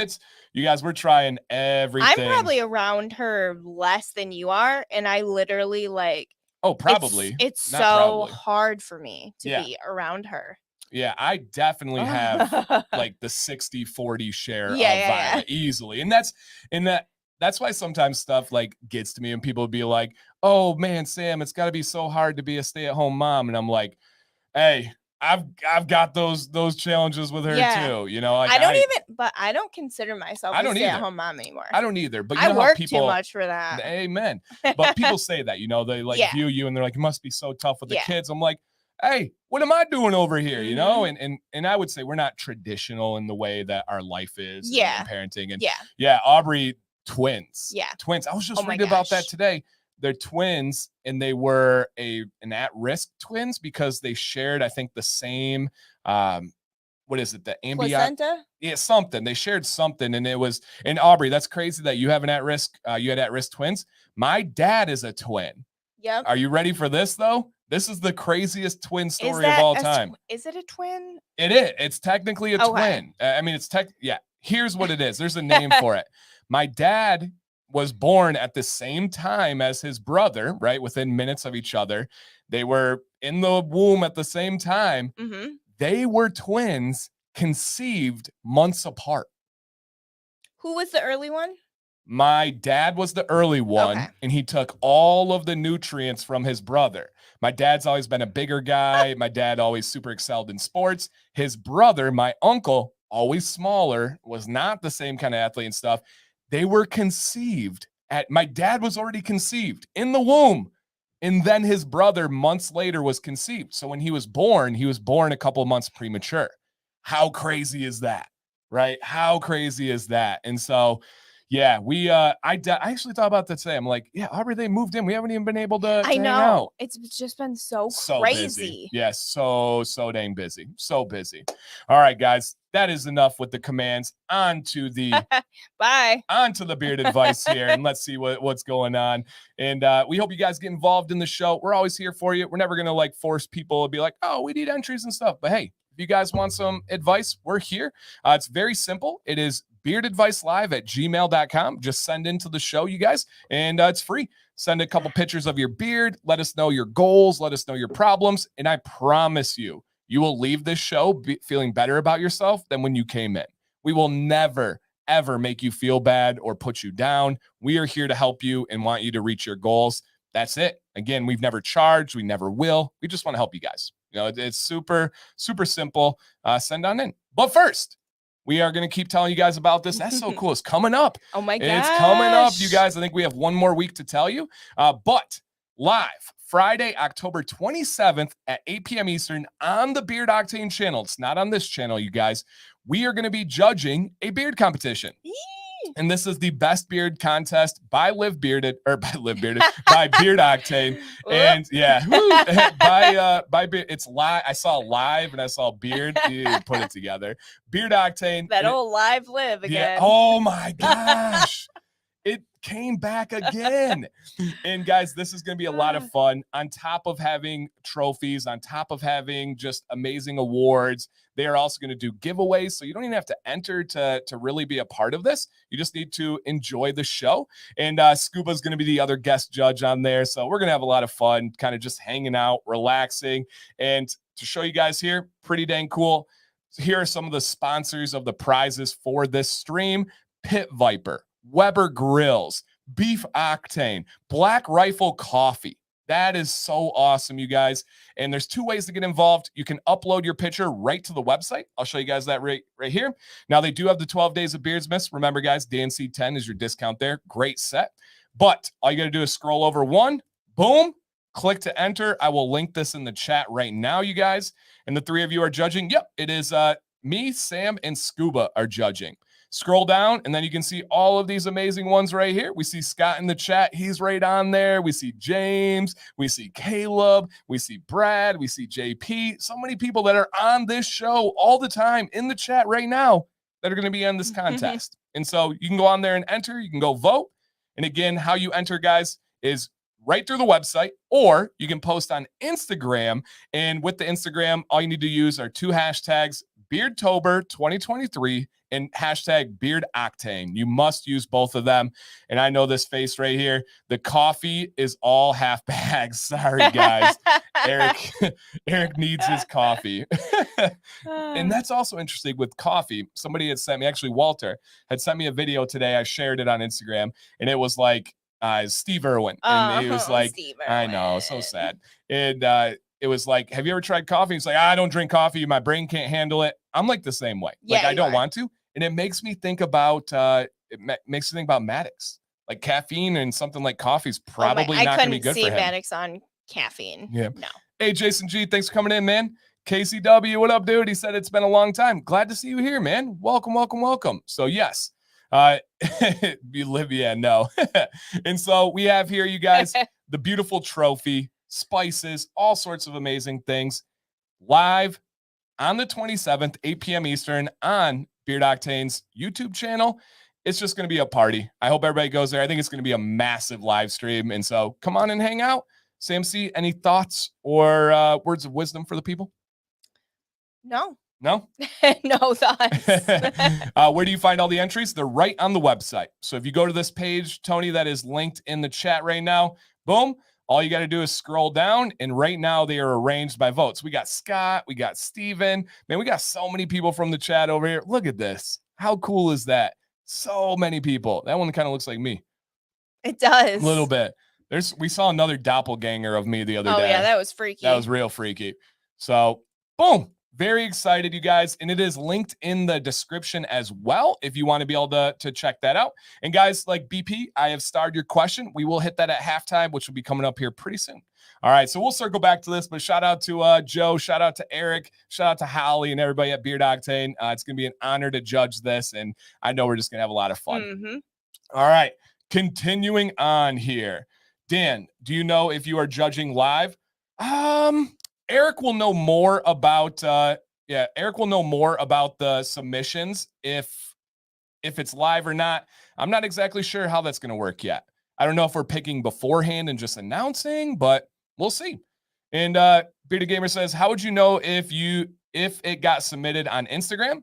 you guys, we're trying everything. I'm probably around her less than you are, and I literally like. Oh, probably. It's so hard for me to be around her. Yeah, I definitely have like the 60-40 share of Violet easily. And that's why sometimes stuff like gets to me, and people would be like, "Oh man, Sam, it's got to be so hard to be a stay-at-home mom." And I'm like, "Hey, I've got those challenges with her too, like I don't consider myself a stay-at-home mom anymore. I don't either, but I work too much for that. Amen. But people say that, they like view you and they're like, it must be so tough with the kids. I'm like, hey, what am I doing over here? And I would say we're not traditional in the way that our life is in parenting. And Aubrey, twins. Yeah. Twins. I was just reading about that today. They're twins, and they were an at-risk twins because they shared, I think, the same, what is it? The placenta? Yeah, something. They shared something, and Aubrey, that's crazy that you have you had at-risk twins. My dad is a twin. Yep. Are you ready for this, though? This is the craziest twin story of all time. Is it a twin? It is. It's technically a twin. I mean, here's what it is. There's a name for it. My dad was born at the same time as his brother, right? Within minutes of each other. They were in the womb at the same time. Mm-hmm. They were twins conceived months apart. Who was the early one? My dad was the early one, and he took all of the nutrients from his brother. My dad's always been a bigger guy. My dad always super excelled in sports. His brother, my uncle, always smaller, was not the same kind of athlete and stuff. They were conceived my dad was already conceived in the womb. And then his brother months later was conceived. So when he was born a couple of months premature. How crazy is that? Right? How crazy is that? And so, yeah, I actually thought about that today. I'm like, yeah, Aubrey, they moved in. We haven't even been able to hang out. It's just been so crazy. Busy. Yes, so dang busy. So busy. All right, guys, that is enough with the commands. On to the On to the beard advice here, and let's see what's going on. And we hope you guys get involved in the show. We're always here for you. We're never gonna like force people to be like, oh, we need entries and stuff. But hey, if you guys want some advice, we're here. It's very simple. It is beardadvicelive@gmail.com. Just send into the show, you guys, and it's free. Send a couple pictures of your beard. Let us know your goals. Let us know your problems. And I promise you, you will leave this show feeling better about yourself than when you came in. We will never, ever make you feel bad or put you down. We are here to help you and want you to reach your goals. That's it. Again, we've never charged. We never will. We just want to help you guys. You know, it's super, super simple. Send on in. But first, we are going to keep telling you guys about this. That's so cool. It's coming up. Oh my gosh. It's coming up, you guys. I think we have one more week to tell you. But live Friday, October 27th at 8 p.m. Eastern on the Beard Octane channel. It's not on this channel, you guys. We are going to be judging a beard competition. And this is the best beard contest by by Beard Octane. And yeah, it's live. I saw live and I saw beard. You put it together. Beard Octane. That old live again. Yeah. Oh my gosh. It came back again. And guys, this is going to be a lot of fun. On top of having trophies, on top of having just amazing awards, they are also going to do giveaways. So you don't even have to enter to really be a part of this. You just need to enjoy the show. And Scuba is going to be the other guest judge on there. So we're going to have a lot of fun, kind of just hanging out, relaxing. And to show you guys here, pretty dang cool. Here are some of the sponsors of the prizes for this stream. Pit Viper, Weber Grills, Beef Octane, Black Rifle Coffee. That is so awesome, you guys. And there's two ways to get involved. You can upload your picture right to the website. I'll show you guys that right here. Now, they do have the 12 days of Beardsmas. Remember, guys, DNC 10 is your discount there. Great set. But all you got to do is scroll over one, boom, click to enter. I will link this in the chat right now, you guys. And the three of you are judging. Yep, it is me, Sam, and Scuba are judging. Scroll down, and then you can see all of these amazing ones right here. We see Scott in the chat. He's right on there. We see James. We see Caleb. We see Brad. We see JP. So many people that are on this show all the time in the chat right now that are going to be on this contest. And so you can go on there and enter. You can go vote. And again, how you enter, guys, is right through the website, or you can post on Instagram. And with the Instagram, all you need to use are two hashtags, Beardtober 2023 and hashtag Beard Octane. You must use both of them. And I know this face right here. The coffee is all half bags. Sorry, guys. Eric needs his coffee. And that's also interesting with coffee. Somebody had sent me, actually Walter, had sent me a video today. I shared it on Instagram, and it was like Steve Irwin. And he was like, I know, so sad. And it was like, have you ever tried coffee? He's like, I don't drink coffee. My brain can't handle it. I'm like the same way. Yeah, like I don't want to. And it makes me think about, Maddox. Like caffeine and something like coffee is probably not going to be good for him. I couldn't see Maddox on caffeine. Yeah. No. Hey, Jason G, thanks for coming in, man. KCW, what up, dude? He said it's been a long time. Glad to see you here, man. Welcome, welcome, welcome. So yes, you live, yeah, no. And so we have here, you guys, the beautiful trophy, spices, all sorts of amazing things, live on the 27th, 8 p.m. Eastern on Beard Octane's YouTube channel. It's just going to be a party. I hope everybody goes there. I think it's going to be a massive live stream. And so come on and hang out. Sam C, any thoughts or words of wisdom for the people? No. No? No thoughts. Where do you find all the entries? They're right on the website. So if you go to this page, Tony, that is linked in the chat right now, boom, all you got to do is scroll down, and right now they are arranged by votes. We got Scott, we got Steven. Man, we got so many people from the chat over here. Look at this. How cool is that? So many people. That one kind of looks like me. It does. A little bit. We saw another doppelganger of me the other day. Oh, yeah, that was freaky. That was real freaky. So, boom. Very excited, you guys. And it is linked in the description as well if you want to be able to check that out. And guys, like BP, I have starred your question. We will hit that at halftime, which will be coming up here pretty soon. All right, so we'll circle back to this, but shout out to Joe, shout out to Eric, shout out to Holly and everybody at Beard Octane. It's going to be an honor to judge this, and I know we're just going to have a lot of fun. Mm-hmm. All right, continuing on here. Dan, do you know if you are judging live? Eric will know more about Eric will know more about the submissions if it's live or not. I'm not exactly sure how that's going to work yet. I don't know if we're picking beforehand and just announcing, but we'll see. And Bearded Gamer says, how would you know if it got submitted on Instagram?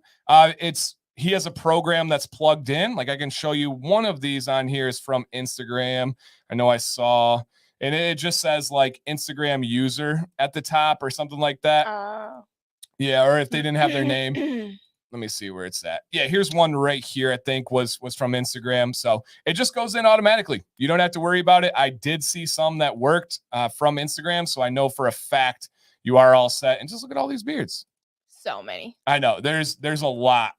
He has a program that's plugged in. Like I can show you one of these on here is from Instagram. I know I saw. And it just says like Instagram user at the top or something like that. Yeah, or if they didn't have their name. Let me see where it's at. Yeah, here's one right here, I think was from Instagram. So it just goes in automatically. You don't have to worry about it. I did see some that worked from Instagram. So I know for a fact you are all set. And just look at all these beards. So many. I know. There's a lot.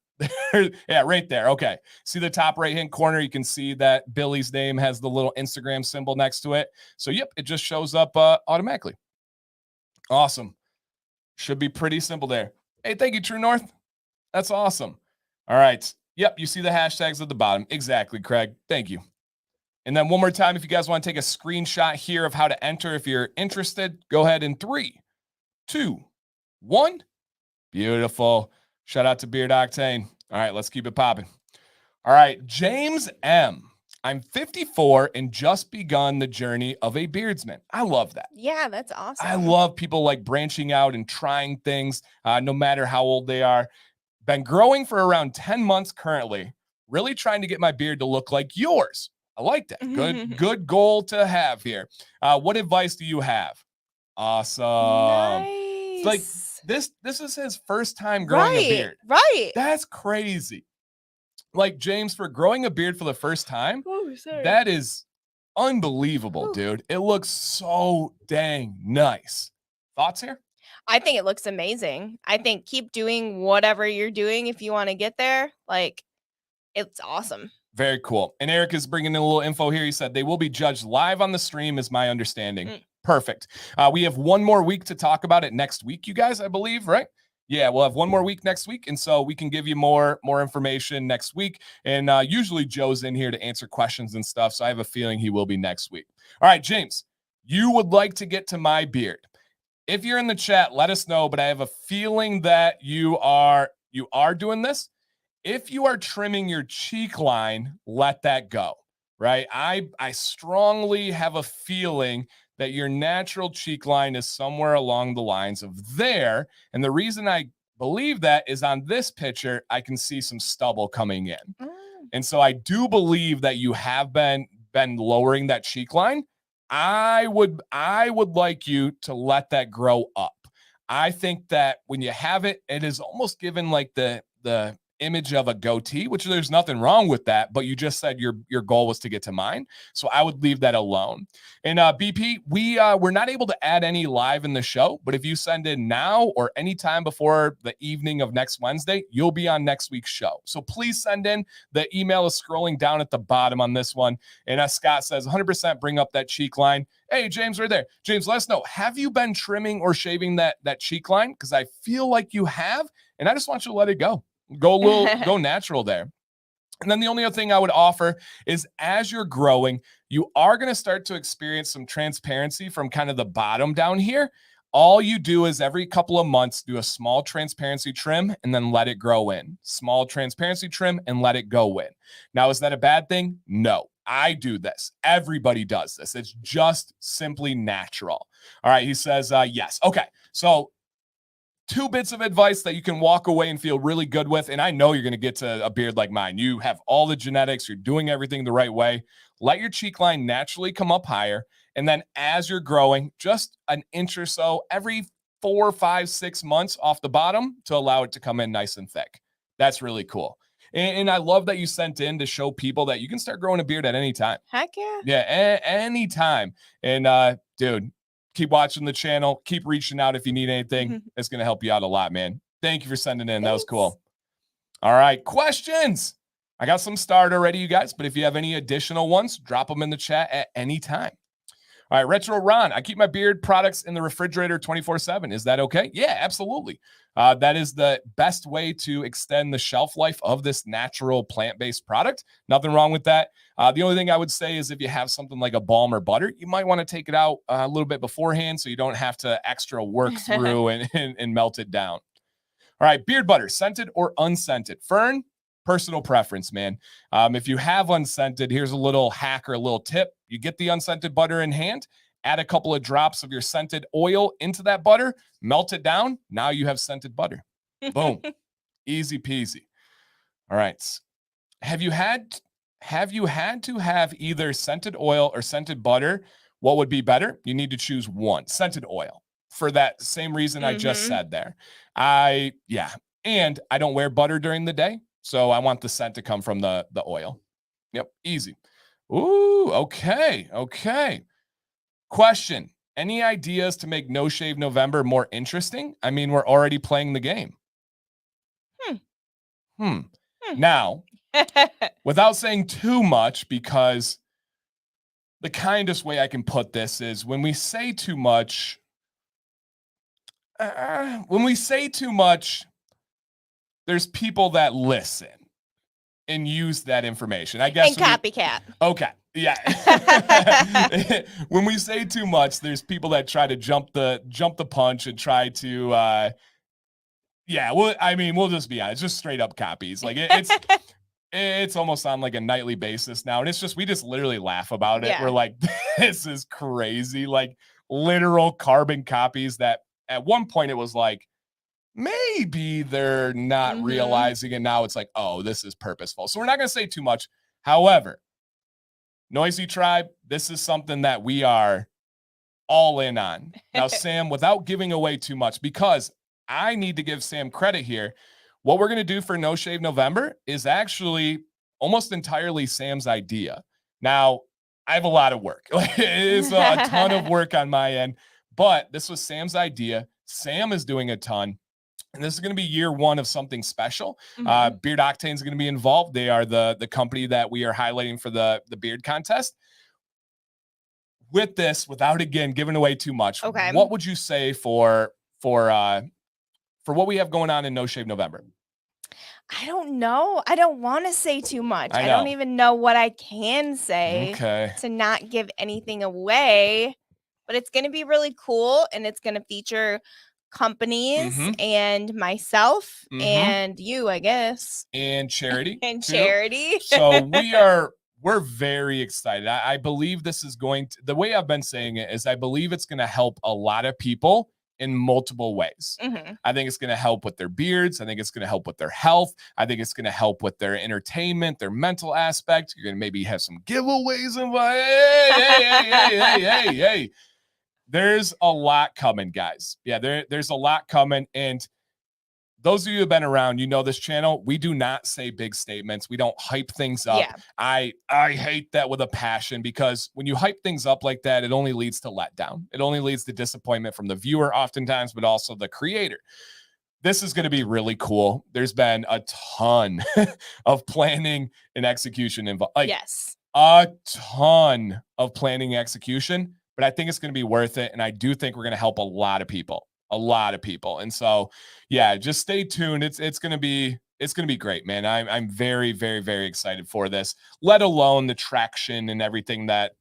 Yeah, right there. Okay. See the top right-hand corner? You can see that Billy's name has the little Instagram symbol next to it. So, yep, it just shows up automatically. Awesome. Should be pretty simple there. Hey, thank you, True North. That's awesome. All right. Yep, you see the hashtags at the bottom. Exactly, Craig. Thank you. And then one more time, if you guys want to take a screenshot here of how to enter, if you're interested, go ahead in 3, 2, 1. Beautiful. Shout out to Beard Octane. All right, let's keep it popping. All right, James M. I'm 54 and just begun the journey of a beardsman. I love that. Yeah, that's awesome. I love people like branching out and trying things, no matter how old they are. Been growing for around 10 months currently. Really trying to get my beard to look like yours. I like that. Good goal to have here. What advice do you have? Awesome. Nice. Like, this is his first time growing a beard. Right. That's crazy. Like, James, for growing a beard for the first time, that is unbelievable, dude. It looks so dang nice. Thoughts here? I think it looks amazing. I think keep doing whatever you're doing if you want to get there. Like, it's awesome. Very cool. And Eric is bringing in a little info here. He said they will be judged live on the stream is my understanding. Perfect. We have one more week to talk about it next week, you guys, I believe, right? Yeah, we'll have one more week next week. And so we can give you more information next week. And usually Joe's in here to answer questions and stuff. So I have a feeling he will be next week. All right, James, you would like to get to my beard. If you're in the chat, let us know. But I have a feeling that you are doing this. If you are trimming your cheek line, let that go, right? I strongly have a feeling that your natural cheek line is somewhere along the lines of there. And the reason I believe that is on this picture, I can see some stubble coming in. And so I do believe that you have been lowering that cheek line. I would like you to let that grow up. I think that when you have it, it is almost given like the image of a goatee, which there's nothing wrong with that, but you just said your goal was to get to mine. So I would leave that alone. And BP, we're not able to add any live in the show, but if you send in now or anytime before the evening of next Wednesday, you'll be on next week's show. So please send in. The email is scrolling down at the bottom on this one. And Scott says 100% bring up that cheek line. Hey, James, right there. James, let us know. Have you been trimming or shaving that cheek line? Because I feel like you have, and I just want you to let it go. Go natural there. And then the only other thing I would offer is as you're growing, you are going to start to experience some transparency from kind of the bottom down here. All you do is every couple of months, do a small transparency trim and then let it grow in. Small transparency trim and let it go in. Now, is that a bad thing? No. I do this. Everybody does this. It's just simply natural. All right. He says, yes. Okay. So 2 bits of advice that you can walk away and feel really good with. And I know you're going to get to a beard like mine. You have all the genetics. You're doing everything the right way. Let your cheek line naturally come up higher. And then as you're growing, just an inch or so every 4, 5, 6 months off the bottom to allow it to come in nice and thick. That's really cool. And I love that you sent in to show people that you can start growing a beard at any time. Heck yeah. Yeah, anytime. And dude, keep watching the channel. Keep reaching out if you need anything. It's going to help you out a lot, man. Thank you for sending in. Thanks. That was cool. All right, questions. I got some started already, you guys, but if you have any additional ones, drop them in the chat at any time. All right, Retro Ron, I keep my beard products in the refrigerator 24/7. Is that okay? Yeah, absolutely. That is the best way to extend the shelf life of this natural plant-based product. Nothing wrong with that. The only thing I would say is if you have something like a balm or butter, you might want to take it out a little bit beforehand so you don't have to extra work through and melt it down. All right, beard butter, scented or unscented? Fern, personal preference, man. If you have unscented, here's a little hack or a little tip. You get the unscented butter in hand, add a couple of drops of your scented oil into that butter, melt it down. Now you have scented butter. Boom. Easy peasy. All right. Have you had to have either scented oil or scented butter? What would be better? You need to choose one. Scented oil for that same reason I just said there. And I don't wear butter during the day, so I want the scent to come from the oil. Yep, easy. Ooh, okay. Question. Any ideas to make No Shave November more interesting? I mean, we're already playing the game. Now, without saying too much, because the kindest way I can put this is when we say too much, there's people that listen and use that information. I guess. And copycat. Okay. Yeah. When we say too much, there's people that try to jump the punch and try to we'll just be honest, just straight up copies. Like it's almost on like a nightly basis now. And it's just we just literally laugh about it. Yeah. We're like, this is crazy. Like literal carbon copies that at one point it was like, maybe they're not realizing it. Now it's like, oh, this is purposeful. So we're not going to say too much. However, Noisy Tribe, this is something that we are all in on. Now, Sam, without giving away too much, because I need to give Sam credit here, what we're going to do for No Shave November is actually almost entirely Sam's idea. Now, I have a lot of work. It is a ton of work on my end, but this was Sam's idea. Sam is doing a ton. And this is going to be year one of something special. Beard Octane is going to be involved. They are the company that we are highlighting for the beard contest. With this, without again giving away too much, what would you say for what we have going on in No Shave November? I don't know. I don't want to say too much. I don't even know what I can say to not give anything away. But it's going to be really cool, and it's going to feature companies and myself and you, I guess, and Charity So we're very excited. I believe this is going to, the way I've been saying it is I believe it's going to help a lot of people in multiple ways. I think it's going to help with their beards. I think it's going to help with their health. I think it's going to help with their entertainment, their mental aspect. You're going to maybe have some giveaways and hey. There's a lot coming, guys. Yeah, there's a lot coming. And those of you who have been around, you know this channel, we do not say big statements. We don't hype things up. Yeah. I hate that with a passion, because when you hype things up like that, it only leads to letdown. It only leads to disappointment from the viewer oftentimes, but also the creator. This is going to be really cool. There's been a ton of planning and execution involved. A ton of planning and execution. But I think it's going to be worth it. And I do think we're going to help a lot of people. And so, yeah, just stay tuned. It's going to be great, man. I'm very, very, very excited for this, let alone the traction and everything that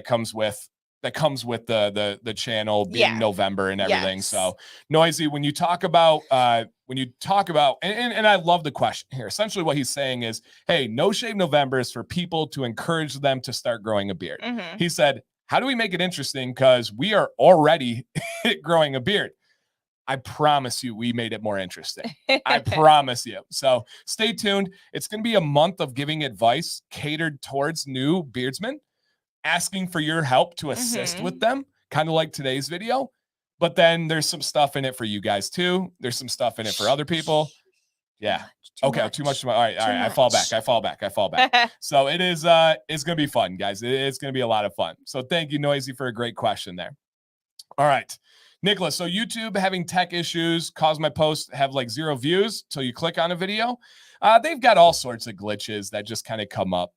comes with the channel being November and everything. So Noisy, when you talk about, and I love the question here, essentially what he's saying is, hey, No Shave November is for people to encourage them to start growing a beard. He said, how do we make it interesting? Because we are already growing a beard. I promise you, we made it more interesting. I promise you. So stay tuned. It's going to be a month of giving advice catered towards new beardsmen, asking for your help to assist with them, kind of like today's video. But then there's some stuff in it for you guys too. There's some stuff in it for other people. Yeah. Too much. All right. I fall back. So it is, it's going to be fun, guys. It's going to be a lot of fun. So thank you, Noisy, for a great question there. All right. Nicholas, so YouTube having tech issues caused my posts have like 0 views till you click on a video. They've got all sorts of glitches that just kind of come up.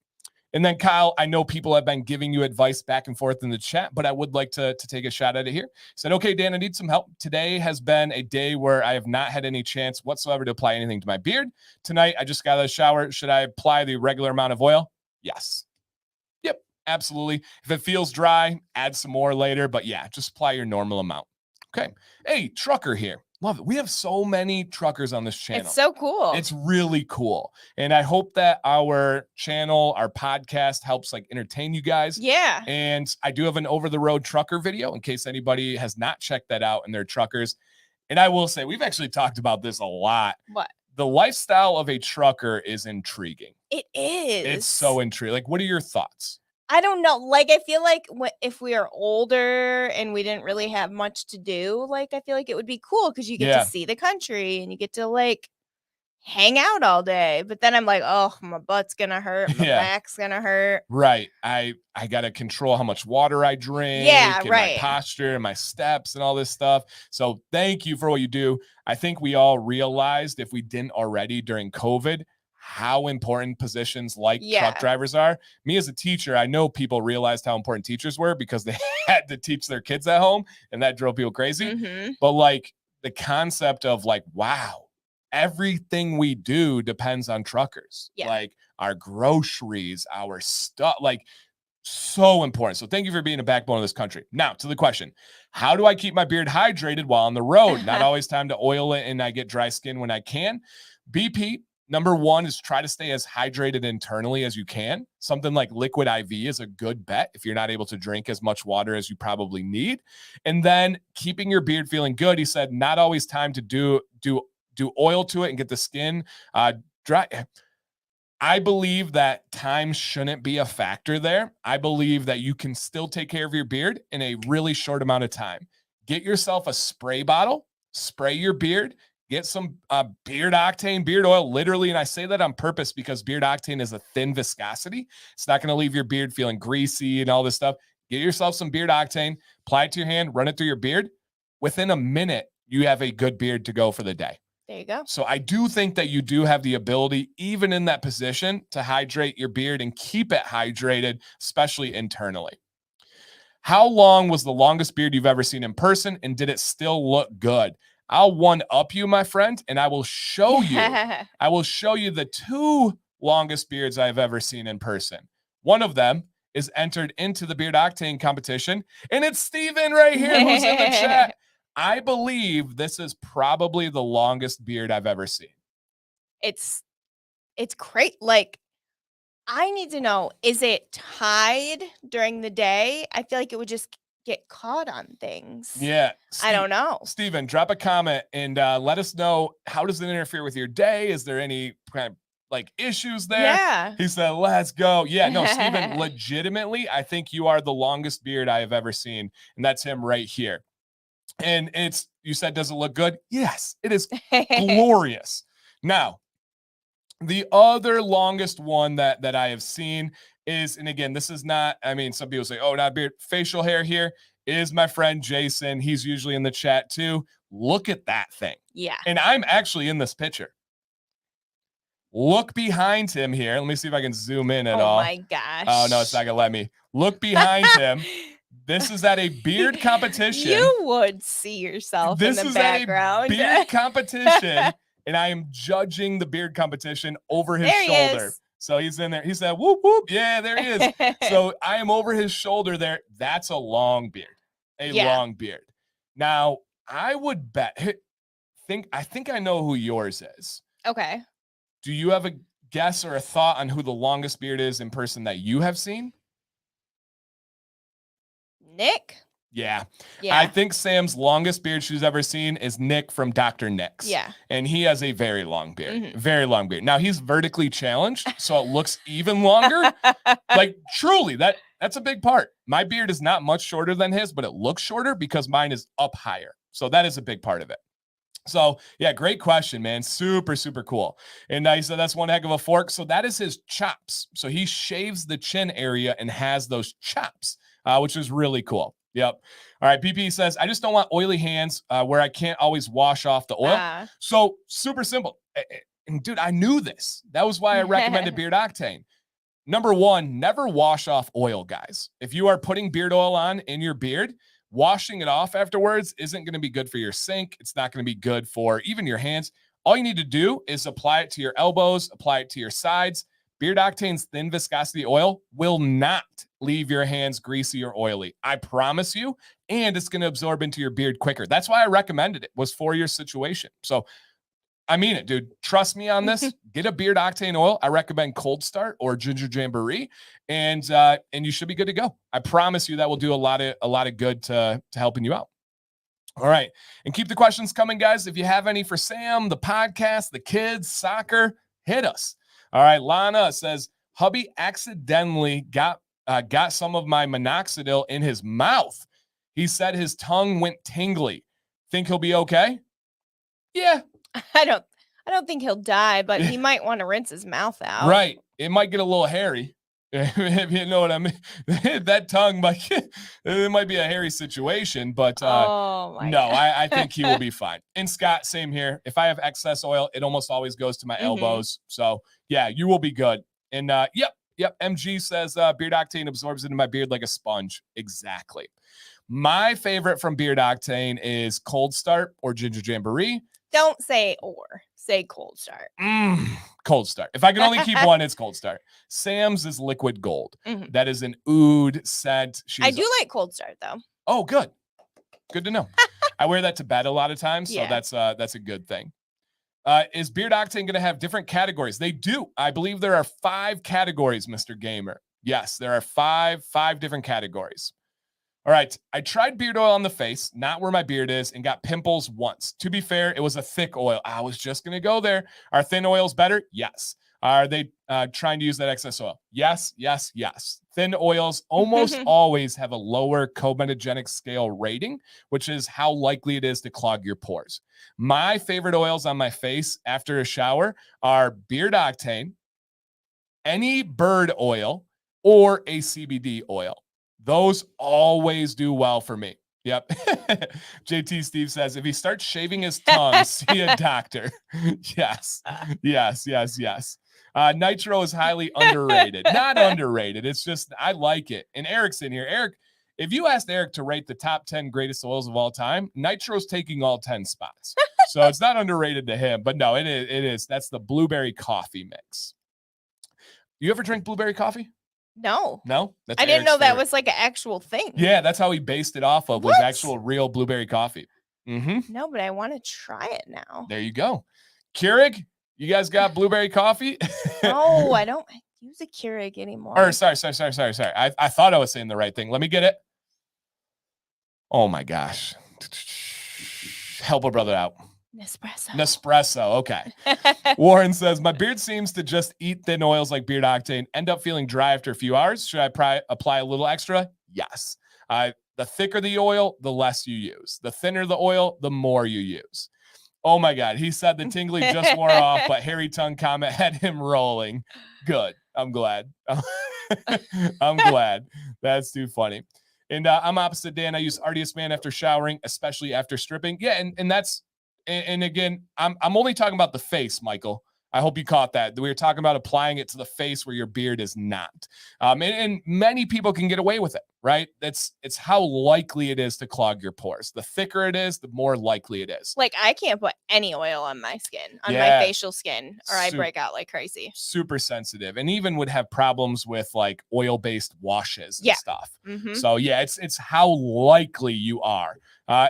And then Kyle, I know people have been giving you advice back and forth in the chat, but I would like to take a shot at it here. Said, okay, Dan, I need some help. Today has been a day where I have not had any chance whatsoever to apply anything to my beard. Tonight, I just got out of the shower. Should I apply the regular amount of oil? Yes. Yep, absolutely. If it feels dry, add some more later. But yeah, just apply your normal amount. Okay. Hey, trucker here. Love it. We have so many truckers on this channel. It's so cool. It's really cool. And I hope that our channel, our podcast helps like entertain you guys. Yeah. And I do have an over the road trucker video in case anybody has not checked that out and they're truckers. And I will say, we've actually talked about this a lot. What? The lifestyle of a trucker is intriguing. It is. It's so intriguing. Like, what are your thoughts? I don't know. Like, I feel like if we are older and we didn't really have much to do, like, I feel like it would be cool because you get to see the country and you get to, like, hang out all day. But then I'm like, oh, my butt's going to hurt. My back's going to hurt. Right. I got to control how much water I drink. Yeah, my posture and my steps and all this stuff. So thank you for what you do. I think we all realized, if we didn't already during COVID, how important positions like truck drivers are. Me as a teacher, I know people realized how important teachers were because they had to teach their kids at home, and that drove people crazy. But like the concept of like, wow, everything we do depends on truckers. Like our groceries, our stuff, like so important. So thank you for being a backbone of this country. Now to the question, how do I keep my beard hydrated while on the road? Not always time to oil it and I get dry skin when I can. BP, number one is try to stay as hydrated internally as you can. Something like liquid IV is a good bet if you're not able to drink as much water as you probably need. And then keeping your beard feeling good. He said, not always time to do oil to it and get the skin dry. I believe that time shouldn't be a factor there. I believe that you can still take care of your beard in a really short amount of time. Get yourself a spray bottle, spray your beard. Get some beard octane, beard oil, literally. And I say that on purpose because beard octane is a thin viscosity. It's not going to leave your beard feeling greasy and all this stuff. Get yourself some beard octane, apply it to your hand, run it through your beard. Within a minute, you have a good beard to go for the day. There you go. So I do think that you do have the ability, even in that position, to hydrate your beard and keep it hydrated, especially internally. How long was the longest beard you've ever seen in person, and did it still look good? I'll one up you, my friend, and I will show you. I will show you the 2 longest beards I've ever seen in person. One of them is entered into the beard octane competition, and it's Steven right here who's in the chat. I believe this is probably the longest beard I've ever seen. It's great. Like, I need to know, is it tied during the day? I feel like it would just get caught on things. Yeah. I don't know. Steven, drop a comment and let us know, how does it interfere with your day? Is there any kind of like issues there? Yeah. He said, let's go. Yeah, no, Steven, legitimately, I think you are the longest beard I have ever seen. And that's him right here. And you said, does it look good? Yes, it is glorious. Now, the other longest one that I have seen is, and again, this is not, I mean, some people say, oh, not beard, facial hair here, is my friend Jason. He's usually in the chat too. Look at that thing. Yeah. And I'm actually in this picture. Look behind him here. Let me see if I can zoom in at all. Oh my gosh. Oh, no, it's not going to let me. Look behind him. This is at a beard competition. You would see yourself in the background. This is a beard competition. And I am judging the beard competition over his shoulder. So he's in there. He said, whoop, whoop. Yeah, there he is. So I am over his shoulder there. That's a long beard. Long beard. Now, I would bet, I think I know who yours is. Okay. Do you have a guess or a thought on who the longest beard is in person that you have seen? Nick? Yeah. I think Sam's longest beard she's ever seen is Nick from Dr. Nick's. Yeah. And he has a very long beard. Very long beard. Now he's vertically challenged, so it looks even longer. Like truly, that's a big part. My beard is not much shorter than his, but it looks shorter because mine is up higher. So that is a big part of it. So yeah, great question, man. Super, super cool. And he said that's one heck of a fork. So that is his chops. So he shaves the chin area and has those chops, which is really cool. Yep. All right. PP says, I just don't want oily hands where I can't always wash off the oil. So super simple. And dude, I knew this. That was why I recommended Beard Octane. Number one, never wash off oil, guys. If you are putting beard oil on in your beard, washing it off afterwards isn't going to be good for your sink. It's not going to be good for even your hands. All you need to do is apply it to your elbows, apply it to your sides. Beard Octane's thin viscosity oil will not leave your hands greasy or oily. I promise you. And it's going to absorb into your beard quicker. That's why I recommended it, was for your situation. So I mean it, dude. Trust me on this. Get a Beard Octane oil. I recommend Cold Start or Ginger Jamboree, and you should be good to go. I promise you that will do a lot of good to helping you out. All right, and keep the questions coming, guys. If you have any for Sam, the podcast, the kids, soccer, hit us. All right, Lana says hubby accidentally got some of my minoxidil in his mouth. He said his tongue went tingly. Think he'll be okay? Yeah. I don't think he'll die, but he might want to rinse his mouth out. Right. It might get a little hairy. If you know what I mean. That tongue it might be a hairy situation, but I think he will be fine. And Scott, same here. If I have excess oil, it almost always goes to my elbows. So yeah, you will be good. And yep. MG says Beard Octane absorbs into my beard like a sponge. Exactly. My favorite from Beard Octane is Cold Start or Ginger Jamboree. Don't say or. Say Cold Start. Cold Start. If I can only keep one, it's Cold Start. Sam's is Liquid Gold. That is an oud scent. I do like Cold Start, though. Oh, good. Good to know. I wear that to bed a lot of times, so that's a good thing. Is Beard Octane going to have different categories? They do. I believe there are 5 categories, Mr. Gamer. Yes, there are five different categories. All right, I tried beard oil on the face, not where my beard is, and got pimples once. To be fair, it was a thick oil. I was just going to go there. Are thin oils better? Yes. Are they trying to use that excess oil? Yes. Thin oils almost always have a lower comedogenic scale rating, which is how likely it is to clog your pores. My favorite oils on my face after a shower are Beard Octane, any bird oil, or a CBD oil. Those always do well for me. Yep. JT Steve says, if he starts shaving his tongue, see a doctor. Yes. Nitro is highly underrated. Not underrated. It's just, I like it. And Eric's in here. Eric, if you asked Eric to rate the top 10 greatest oils of all time, Nitro's taking all 10 spots. So it's not underrated to him. But no, it is. That's the blueberry coffee mix. You ever drink blueberry coffee? No. That's I didn't know that was like an actual thing. Yeah, that's how he based it off of, was actual real blueberry coffee. No, but I want to try it now. There you go. Keurig, you guys got blueberry coffee? No, I don't use a Keurig anymore. Or sorry. I thought I was saying the right thing. Let me get it. Oh my gosh. Help a brother out. Nespresso. Okay. Warren says, my beard seems to just eat thin oils like Beard Octane, end up feeling dry after a few hours. Should I apply a little extra? Yes. The thicker the oil, the less you use. The thinner the oil, the more you use. Oh my God. He said the tingly just wore off, but hairy tongue comment had him rolling. Good. I'm glad. I'm glad. That's too funny. And I'm opposite Dan. I use Artius Man after showering, especially after stripping. Yeah, and that's, and again, I'm only talking about the face, Michael. I hope you caught that. We were talking about applying it to the face where your beard is not. And many people can get away with it, right? It's how likely it is to clog your pores. The thicker it is, the more likely it is. Like, I can't put any oil on my skin, on my facial skin, or I break out like crazy. Super sensitive, and even would have problems with like oil-based washes and stuff. So yeah, it's how likely you are.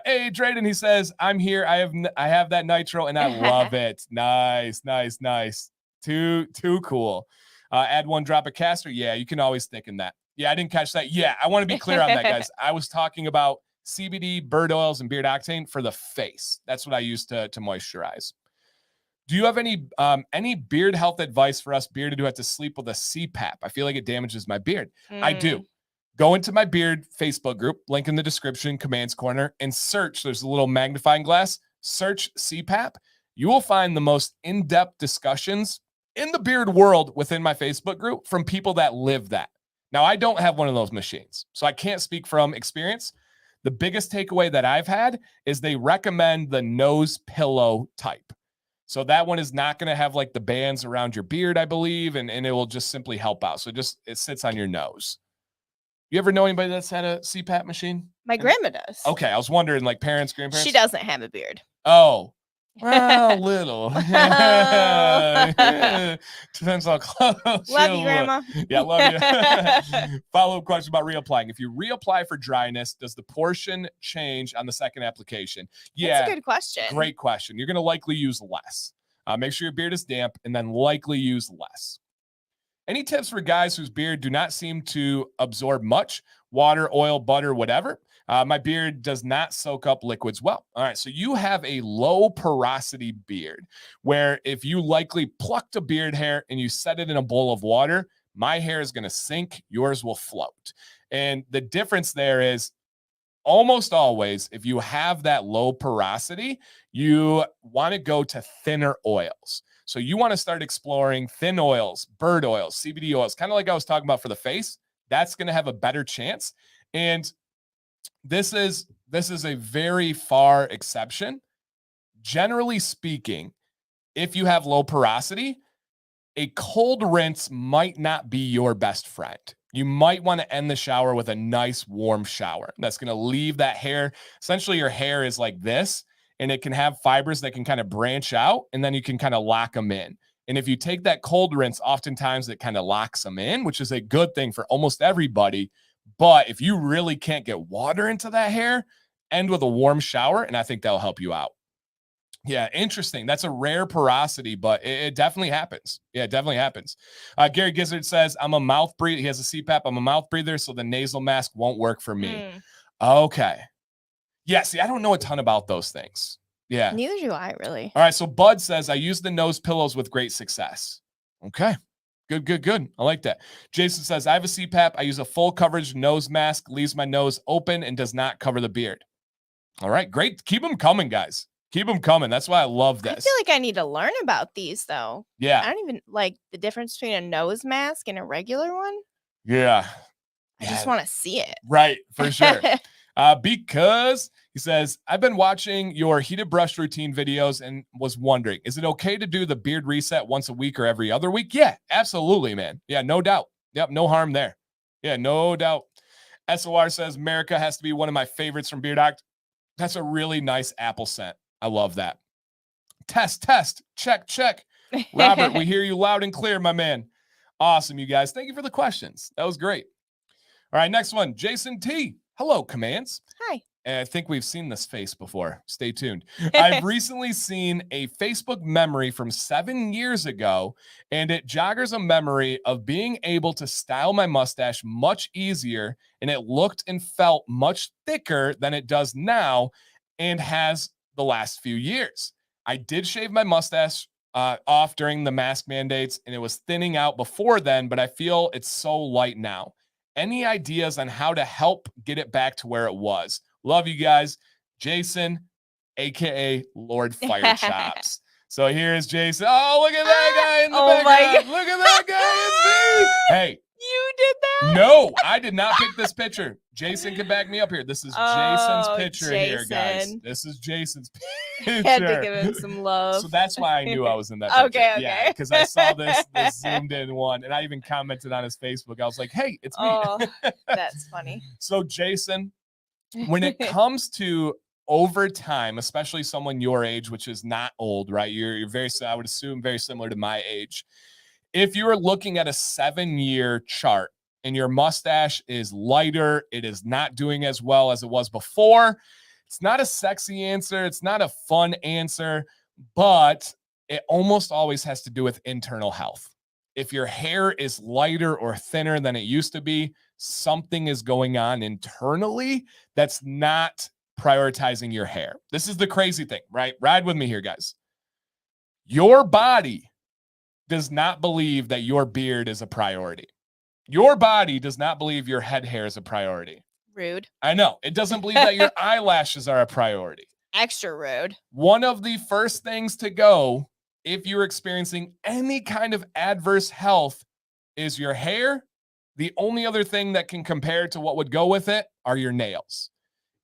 Hey, Drayden, he says, I'm here. I have that nitro and I love it. Nice. Too cool. Add 1 drop of castor. Yeah, you can always thicken that. Yeah, I didn't catch that. Yeah, I want to be clear on that, guys. I was talking about CBD, bird oils, and beard octane for the face. That's what I use to moisturize. Do you have any beard health advice for us bearded who have to sleep with a CPAP? I feel like it damages my beard. I do. Go into my beard Facebook group, link in the description, commands corner, and search. There's a little magnifying glass. Search CPAP. You will find the most in-depth discussions in the beard world within my Facebook group from people that live that. Now, I don't have one of those machines, so I can't speak from experience. The biggest takeaway that I've had is they recommend the nose pillow type. So that one is not going to have like the bands around your beard, I believe, and it will just simply help out. So it sits on your nose. You ever know anybody that's had a CPAP machine? My grandma does. Okay, I was wondering, like parents, grandparents? She doesn't have a beard. Oh. Well, little. Depends how close. Love you, Grandma. Yeah, love you. Follow-up question about reapplying. If you reapply for dryness, does the portion change on the second application? Yeah. That's a good question. Great question. You're going to likely use less. Make sure your beard is damp and then likely use less. Any tips for guys whose beard do not seem to absorb much water, oil, butter, whatever? My beard does not soak up liquids well. All right, so you have a low porosity beard where if you likely plucked a beard hair and you set it in a bowl of water, my hair is going to sink, yours will float. And the difference there is almost always, if you have that low porosity, you want to go to thinner oils. So you want to start exploring thin oils, bird oils, CBD oils, kind of like I was talking about for the face. That's going to have a better chance. And this is a very far exception. Generally speaking, if you have low porosity, a cold rinse might not be your best friend. You might want to end the shower with a nice warm shower. That's going to leave that hair. Essentially, your hair is like this, and it can have fibers that can kind of branch out, and then you can kind of lock them in. And if you take that cold rinse, oftentimes it kind of locks them in, which is a good thing for almost everybody. But if you really can't get water into that hair, end with a warm shower, and I think that'll help you out. Yeah, interesting. That's a rare porosity, but it definitely happens. Yeah, it definitely happens. Gary Gizzard says, I'm a mouth breather. He has a CPAP. I'm a mouth breather, so the nasal mask won't work for me. Okay. Yeah, see, I don't know a ton about those things. Yeah. Neither do I, really. All right, so Bud says, I use the nose pillows with great success. Okay. Good. I like that. Jason says, I have a CPAP. I use a full coverage nose mask, leaves my nose open and does not cover the beard. All right, great. Keep them coming, guys. Keep them coming. That's why I love this. I feel like I need to learn about these, though. Yeah. I don't even like the difference between a nose mask and a regular one. Yeah. I just want to see it. Right, for sure. Because he says, I've been watching your heated brush routine videos and was wondering, is it okay to do the beard reset once a week or every other week? Yeah, absolutely, man. Yeah, no doubt. Yep, no harm there. Yeah, no doubt. SOR says, America has to be one of my favorites from Beard Act. That's a really nice apple scent. I love that. Test, check. Robert, we hear you loud and clear, my man. Awesome, you guys. Thank you for the questions. That was great. All right, next one. Jason T. Hello, commands. Hi. And I think we've seen this face before. Stay tuned. I've recently seen a Facebook memory from 7 years ago, and it joggers a memory of being able to style my mustache much easier, and it looked and felt much thicker than it does now and has the last few years. I did shave my mustache off during the mask mandates, and it was thinning out before then, but I feel it's so light now. Any ideas on how to help get it back to where it was? Love you guys. Jason, aka Lord Fire Chops. So here's Jason. Oh, look at that guy in the background. Look at that guy. It's me. Hey. You did that? No, I did not pick this picture. Jason can back me up here. This is Jason's picture here, guys. This is Jason's picture. Had to give him some love. So that's why I knew I was in that picture. Okay. Yeah, because I saw this zoomed in one, and I even commented on his Facebook. I was like, hey, it's me. Oh, that's funny. So Jason, when it comes to over time, especially someone your age, which is not old, right? You're very, I would assume, very similar to my age. If you are looking at a 7-year chart and your mustache is lighter, it is not doing as well as it was before. It's not a sexy answer. It's not a fun answer, but it almost always has to do with internal health. If your hair is lighter or thinner than it used to be, something is going on internally that's not prioritizing your hair. This is the crazy thing, right? Ride with me here, guys. Your body does not believe that your beard is a priority. Your body does not believe your head hair is a priority. Rude. I know. It doesn't believe that your eyelashes are a priority. Extra rude. One of the first things to go if you're experiencing any kind of adverse health is your hair. The only other thing that can compare to what would go with it are your nails.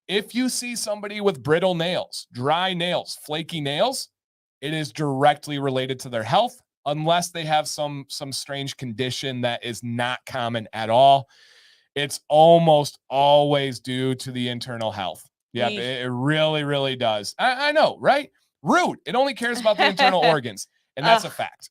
If you see somebody with brittle nails, dry nails, flaky nails, it is directly related to their health, unless they have some strange condition that is not common at all. It's almost always due to the internal health. Yep, it really, really does. I know, right? Rude. It only cares about the internal organs, and that's a fact.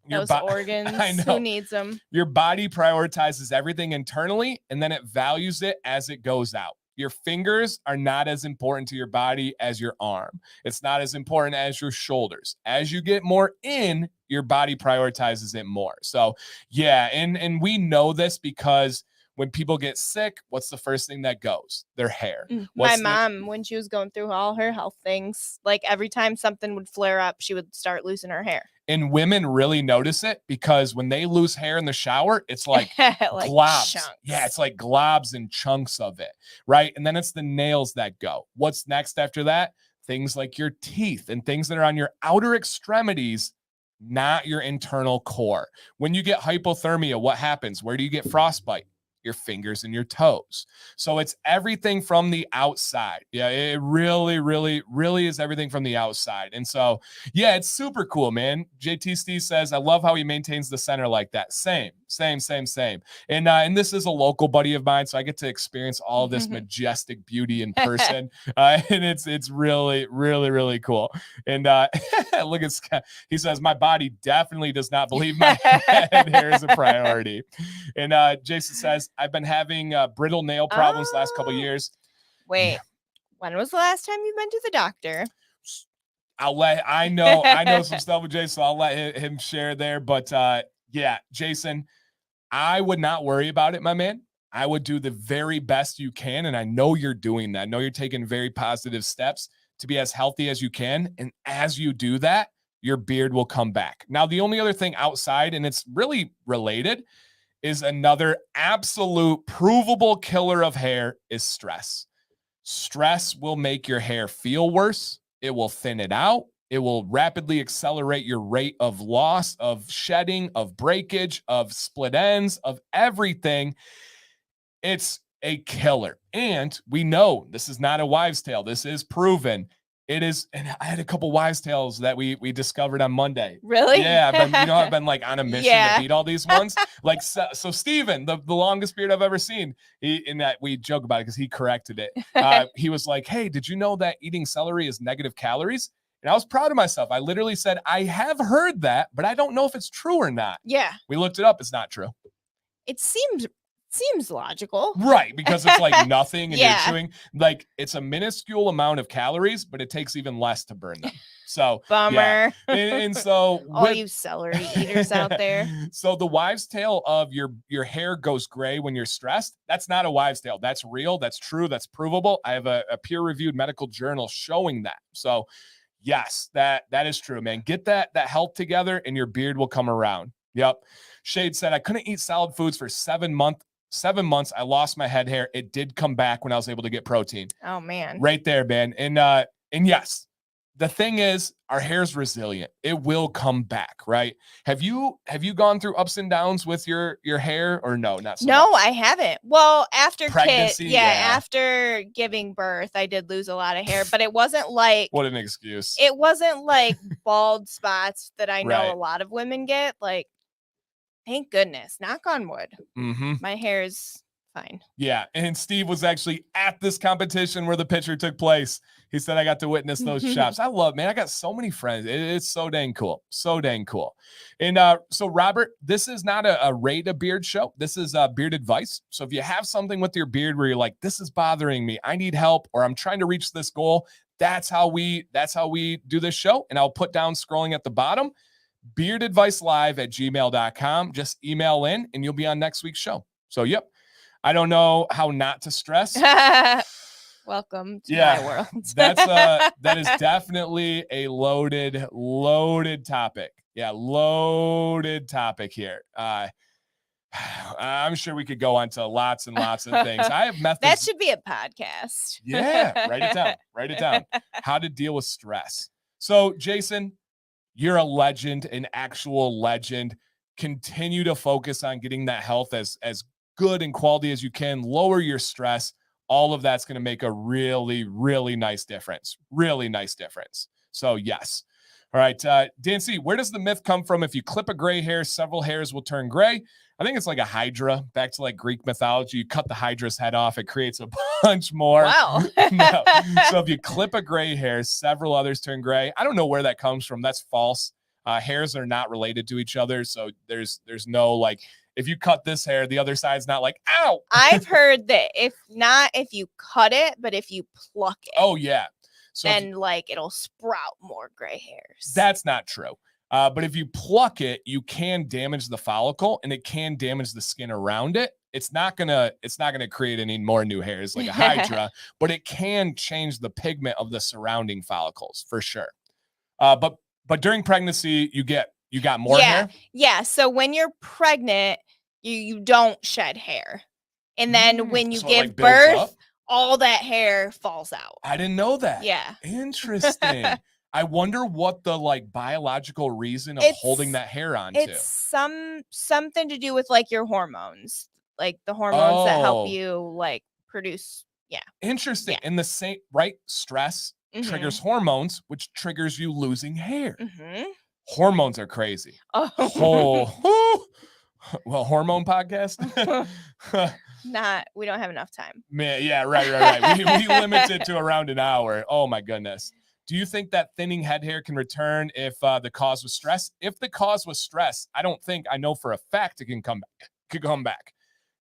Those organs, I know. Who needs them? Your body prioritizes everything internally, and then it values it as it goes out. Your fingers are not as important to your body as your arm. It's not as important as your shoulders. As you get more in, your body prioritizes it more. So yeah, and we know this because when people get sick, what's the first thing that goes? Their hair. My mom, when she was going through all her health things, like every time something would flare up, she would start losing her hair. And women really notice it because when they lose hair in the shower, it's like, like globs. Chunks. Yeah, it's like globs and chunks of it, right? And then it's the nails that go. What's next after that? Things like your teeth and things that are on your outer extremities, not your internal core. When you get hypothermia, what happens? Where do you get frostbite? Your fingers and your toes. So it's everything from the outside. Yeah, it really, really, really is everything from the outside. And so, yeah, it's super cool, man. JT Steve says, I love how he maintains the center like that. Same. And this is a local buddy of mine, so I get to experience all this majestic beauty in person. And it's really, really, really cool. And look at Scott. He says, my body definitely does not believe my head hair is a priority. And Jason says, I've been having brittle nail problems last couple of years. Wait, when was the last time you've been to the doctor? I know some stuff with Jason, so I'll let him share there. But yeah, Jason, I would not worry about it, my man. I would do the very best you can. And I know you're doing that. I know you're taking very positive steps to be as healthy as you can. And as you do that, your beard will come back. Now, the only other thing outside, and it's really related, is another absolute provable killer of hair is stress. Stress will make your hair feel worse. It will thin it out. It will rapidly accelerate your rate of loss, of shedding, of breakage, of split ends, of everything. It's a killer. And we know this is not a wives' tale. This is proven. It is, and I had a couple wives' tales that we discovered on Monday. Really? Yeah, I've been like on a mission to beat all these ones. Like so Steven, the longest beard I've ever seen. In that we joke about it because he corrected it. He was like, "Hey, did you know that eating celery is negative calories?" And I was proud of myself. I literally said, "I have heard that, but I don't know if it's true or not." Yeah. We looked it up. It's not true. It seems logical. Right, because it's like nothing and you're chewing. Like it's a minuscule amount of calories, but it takes even less to burn them. So bummer. Yeah. And so all you celery eaters out there. So the wives' tale of your hair goes gray when you're stressed, that's not a wives' tale. That's real, that's true, that's provable. I have a peer-reviewed medical journal showing that. So yes, that is true, man. Get that health together and your beard will come around. Yep. Shade said, I couldn't eat solid foods for 7 months. 7 months. I lost my head hair. It did come back when I was able to get protein. Oh man. Right there, man. And yes, the thing is our hair's resilient. It will come back, right? Have you gone through ups and downs with your hair or no? Not so No, much? I haven't. Well, after pregnancy, after giving birth, I did lose a lot of hair, but it wasn't like what an excuse. It wasn't like bald spots that I know a lot of women get. Like, thank goodness, knock on wood. My hair is fine. Yeah. And Steve was actually at this competition where the picture took place. He said, I got to witness those chops. I got so many friends. It's so dang cool. So dang cool. And so Robert, this is not a rate a beard show. This is beard advice. So if you have something with your beard where you're like, this is bothering me, I need help, or I'm trying to reach this goal, that's how we do this show. And I'll put down scrolling at the bottom. beardadvicelive@gmail.com. Just email in and you'll be on next week's show. So, yep. I don't know how not to stress. Welcome to my world. That is definitely a loaded topic. Yeah, loaded topic here. I'm sure we could go on to lots and lots of things. I have methods. That should be a podcast. Yeah, write it down. Write it down. How to deal with stress. So, Jason, you're a legend, an actual legend. Continue to focus on getting that health as good and quality as you can. Lower your stress. All of that's going to make a really, really nice difference. Really nice difference. So, yes. All right. Dan C., where does the myth come from? If you clip a gray hair, several hairs will turn gray. I think it's like a hydra. Back to like Greek mythology. You cut the hydra's head off. It creates a bunch more. Wow. No. So if you clip a gray hair, several others turn gray. I don't know where that comes from. That's false. Hairs are not related to each other. So there's no like, if you cut this hair, the other side's not like, ow. I've heard that if you cut it, but if you pluck it. Oh, yeah. So then like it'll sprout more gray hairs. That's not true. But if you pluck it, you can damage the follicle and it can damage the skin around it. It's not gonna create any more new hairs like a hydra, but it can change the pigment of the surrounding follicles for sure. But during pregnancy, you got more hair? Yeah. So when you're pregnant, you don't shed hair. And then when you give birth, all that hair falls out. I didn't know that. Yeah. Interesting. I wonder what the like biological reason of holding that hair on to. It's something to do with like your hormones. Like the hormones that help you like produce. Yeah. Interesting. And the same, right? Stress triggers hormones, which triggers you losing hair. Hormones are crazy. Oh. Well, hormone podcast? We don't have enough time. Man, yeah, right. We limit it to around an hour. Oh my goodness. Do you think that thinning head hair can return if the cause was stress? If the cause was stress, I know for a fact it can come back.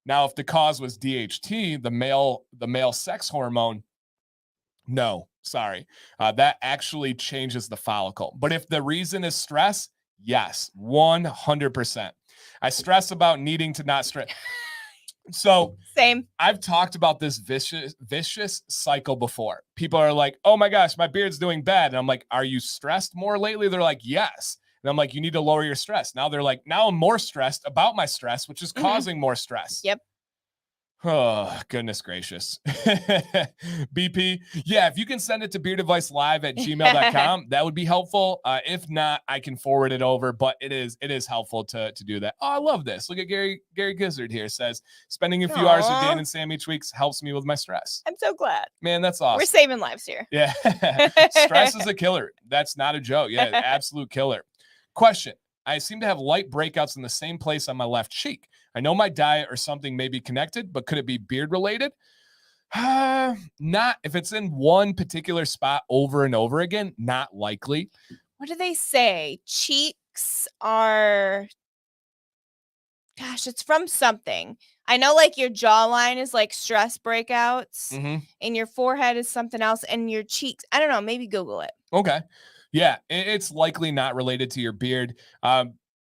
Now, if the cause was DHT, the male sex hormone, no, sorry. That actually changes the follicle. But if the reason is stress, yes, 100%. I stress about needing to not stress. So same. I've talked about this vicious cycle before. People are like, oh my gosh, my beard's doing bad. And I'm like, are you stressed more lately? They're like, yes. And I'm like, you need to lower your stress. Now they're like, now I'm more stressed about my stress, which is causing more stress. Yep. Oh, goodness gracious. BP. Yeah, if you can send it to beardadvicelive@gmail.com, that would be helpful. If not, I can forward it over, but it is helpful to do that. Oh, I love this. Look at Gary Gizzard here says, spending a few hours with Dan and Sam each week helps me with my stress. I'm so glad. Man, that's awesome. We're saving lives here. Yeah. Stress is a killer. That's not a joke. Yeah, absolute killer. Question. I seem to have light breakouts in the same place on my left cheek. I know my diet or something may be connected, but could it be beard related? Not if it's in one particular spot over and over again, not likely. What do they say? Cheeks are, gosh, it's from something. I know like your jawline is like stress breakouts and your forehead is something else and your cheeks, I don't know, maybe Google it. Okay. Yeah, it's likely not related to your beard.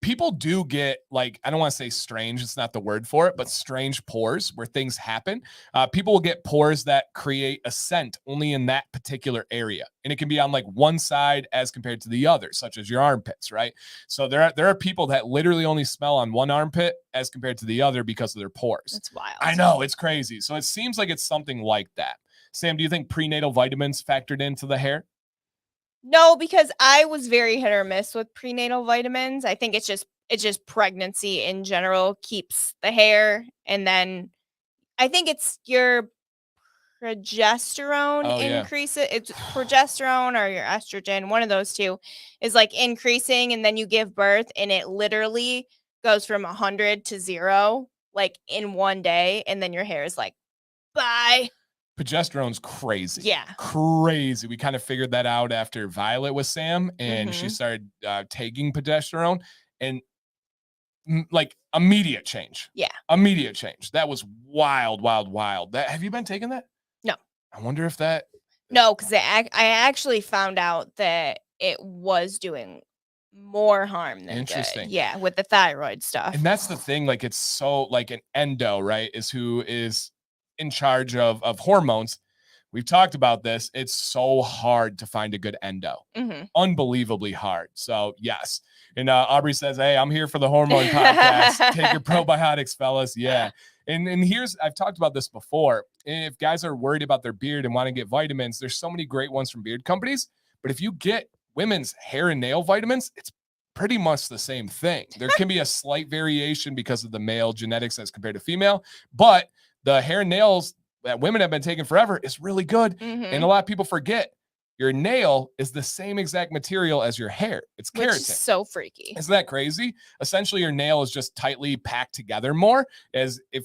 People do get like, I don't want to say strange, it's not the word for it, but strange pores where things happen. People will get pores that create a scent only in that particular area. And it can be on like one side as compared to the other, such as your armpits, right? So there are people that literally only smell on one armpit as compared to the other because of their pores. That's wild. I know, it's crazy. So it seems like it's something like that. Sam, do you think prenatal vitamins factored into the hair? No, because I was very hit or miss with prenatal vitamins. I think it's just pregnancy in general keeps the hair. And then I think it's your progesterone increase. It's progesterone or your estrogen. One of those two is like increasing. And then you give birth and it literally goes from 100 to 0, like in one day. And then your hair is like, bye. Progesterone's crazy. Yeah. Crazy. We kind of figured that out after Violet with Sam and she started taking progesterone and like immediate change. Yeah. Immediate change. That was wild. Have you been taking that? No. I wonder if that. No, because I actually found out that it was doing more harm than good. Yeah, with the thyroid stuff. And that's the thing, like it's so like an endo, right, is who is in charge of hormones. We've talked about this. It's so hard to find a good endo. Unbelievably hard. So yes. And Aubrey says, hey, I'm here for the hormone podcast. Take your probiotics, fellas. Yeah. And here's, I've talked about this before. If guys are worried about their beard and want to get vitamins, there's so many great ones from beard companies. But if you get women's hair and nail vitamins, it's pretty much the same thing. There can be a slight variation because of the male genetics as compared to female, but the hair and nails that women have been taking forever is really good. And a lot of people forget your nail is the same exact material as your hair. It's keratin. Which is so freaky. Isn't that crazy? Essentially, your nail is just tightly packed together more. As if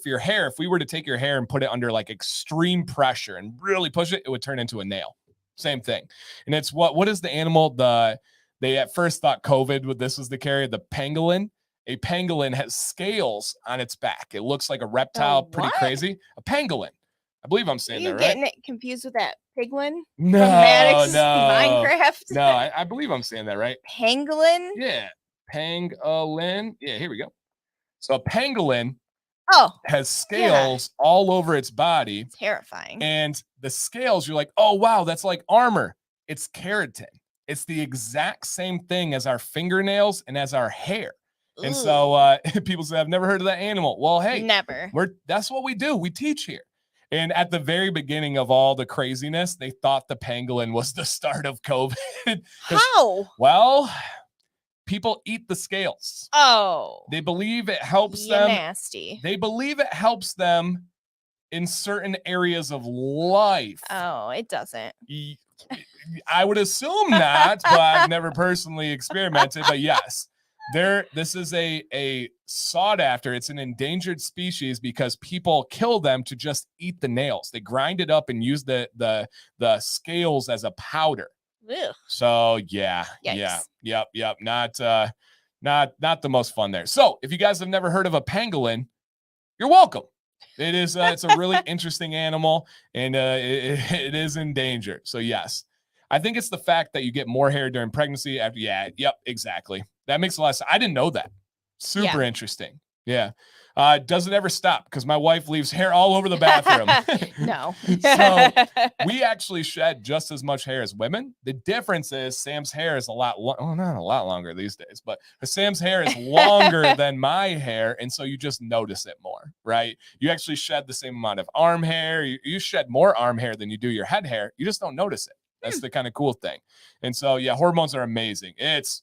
we were to take your hair and put it under like extreme pressure and really push it, it would turn into a nail. Same thing. And it's what is the animal? They at first thought COVID this was the carrier, the pangolin. A pangolin has scales on its back. It looks like a reptile, pretty crazy. A pangolin. I believe I'm saying that right. Getting it confused with that piglin? No, from Maddox Minecraft? No, I believe I'm saying that right. Pangolin? Yeah, pangolin. Yeah, here we go. So a pangolin has scales all over its body. Terrifying. And the scales, you're like, oh, wow, that's like armor. It's keratin. It's the exact same thing as our fingernails and as our hair. Ooh. And so people say, I've never heard of that animal. Well, hey, never. That's what we do. We teach here. And at the very beginning of all the craziness, they thought the pangolin was the start of COVID. How? Well, people eat the scales. Oh. They believe it helps them. Nasty. They believe it helps them in certain areas of life. Oh, it doesn't. I would assume not, but I've never personally experimented. But yes, this is a sought after. It's an endangered species because people kill them to just eat the nails. They grind it up and use the scales as a powder. Ew. So yeah, Yikes. yep. Not the most fun there. So if you guys have never heard of a pangolin, you're welcome. It is it's a really interesting animal, and it is endangered. So yes, I think it's the fact that you get more hair during pregnancy. Yep, exactly. That makes a lot of sense. I didn't know that. Super interesting. Yeah. Does it ever stop? Because my wife leaves hair all over the bathroom. No. So we actually shed just as much hair as women. The difference is Sam's hair is not a lot longer these days, but Sam's hair is longer than my hair. And so you just notice it more, right? You actually shed the same amount of arm hair. You shed more arm hair than you do your head hair. You just don't notice it. That's the kind of cool thing. And so, yeah, hormones are amazing. It's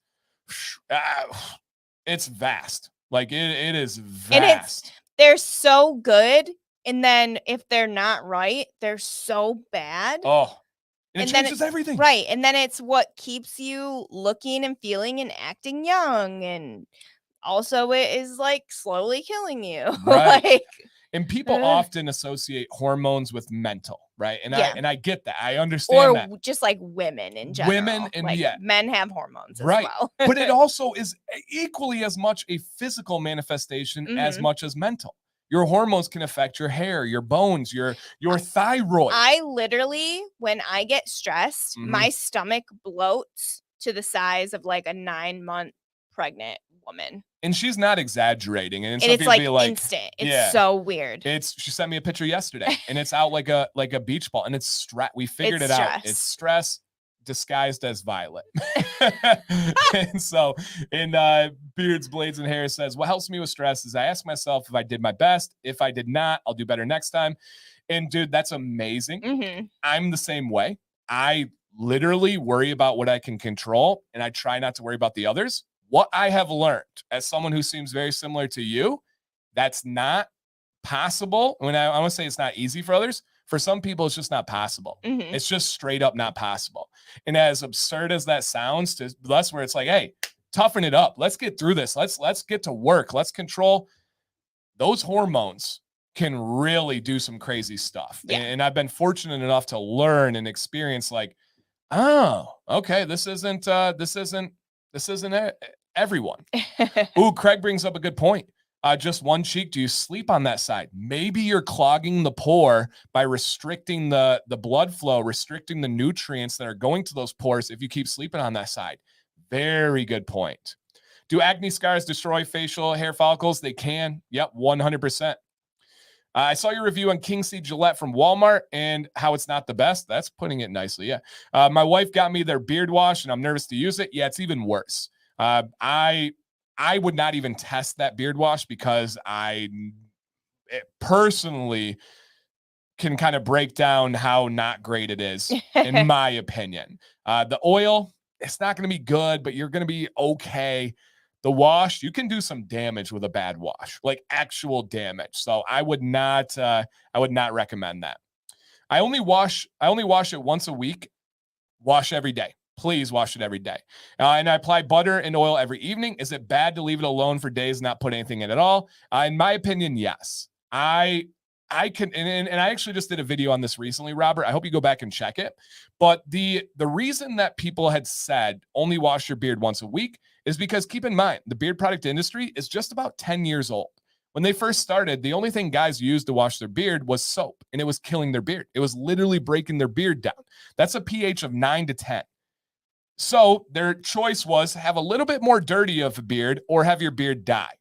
vast. Like it is vast. And they're so good. And then if they're not right, they're so bad. Oh, and it changes everything. Right. And then it's what keeps you looking and feeling and acting young. And also it is like slowly killing you. Right. And people often associate hormones with mental, right? And I get that. I understand that. Or just like women in general. Women and like men have hormones as well. But it also is equally as much a physical manifestation as much as mental. Your hormones can affect your hair, your bones, your thyroid. I literally, when I get stressed, my stomach bloats to the size of like a 9-month pregnant woman. And she's not exaggerating. And it's like instant. It's so weird. She sent me a picture yesterday and it's out like a beach ball, and it's stress. We figured it out. It's stress disguised as violet. And so in Beards, Blades, and Hair says, what helps me with stress is I ask myself if I did my best. If I did not, I'll do better next time. And dude, that's amazing. I'm the same way. I literally worry about what I can control, and I try not to worry about the others. What I have learned as someone who seems very similar to you, that's not possible. When I want to say it's not easy for others, for some people, it's just not possible. It's just straight up not possible. And as absurd as that sounds to us, where it's like, hey, toughen it up. Let's get through this. Let's get to work. Let's control. Those hormones can really do some crazy stuff. Yeah. And I've been fortunate enough to learn and experience like, oh, okay, this isn't everyone. Ooh, Craig brings up a good point. Just one cheek. Do you sleep on that side? Maybe you're clogging the pore by restricting the blood flow, restricting the nutrients that are going to those pores if you keep sleeping on that side. Very good point. Do acne scars destroy facial hair follicles? They can. Yep, 100%. I saw your review on King Seed Gillette from Walmart and how it's not the best. That's putting it nicely, yeah. My wife got me their beard wash, and I'm nervous to use it. Yeah, it's even worse. I would not even test that beard wash because it personally can kind of break down how not great it is, in my opinion. The oil, it's not going to be good, but you're going to be okay. The wash, you can do some damage with a bad wash, like actual damage. So I would not recommend that. I only wash it once a week. Wash every day. Please wash it every day. And I apply butter and oil every evening. Is it bad to leave it alone for days and not put anything in at all? In my opinion, yes. I can, and I actually just did a video on this recently, Robert. I hope you go back and check it. But the reason that people had said only wash your beard once a week is because, keep in mind, the beard product industry is just about 10 years old. When they first started, the only thing guys used to wash their beard was soap, and it was killing their beard. It was literally breaking their beard down. That's a pH of 9 to 10. So their choice was have a little bit more dirty of a beard or have your beard die,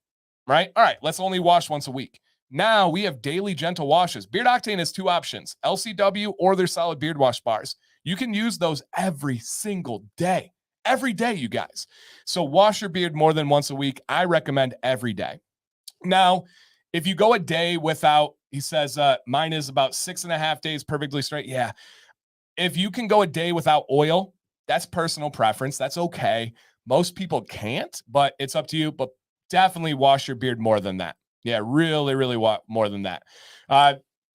right? All right, let's only wash once a week. Now we have daily gentle washes. Beard Octane has two options, LCW or their solid beard wash bars. You can use those every single day. Every day, you guys. So wash your beard more than once a week. I recommend every day. Now, if you go a day without, he says, mine is about 6.5 days perfectly straight. Yeah. If you can go a day without oil, that's personal preference. That's okay. Most people can't, but it's up to you. But definitely wash your beard more than that. Yeah, really, really more than that.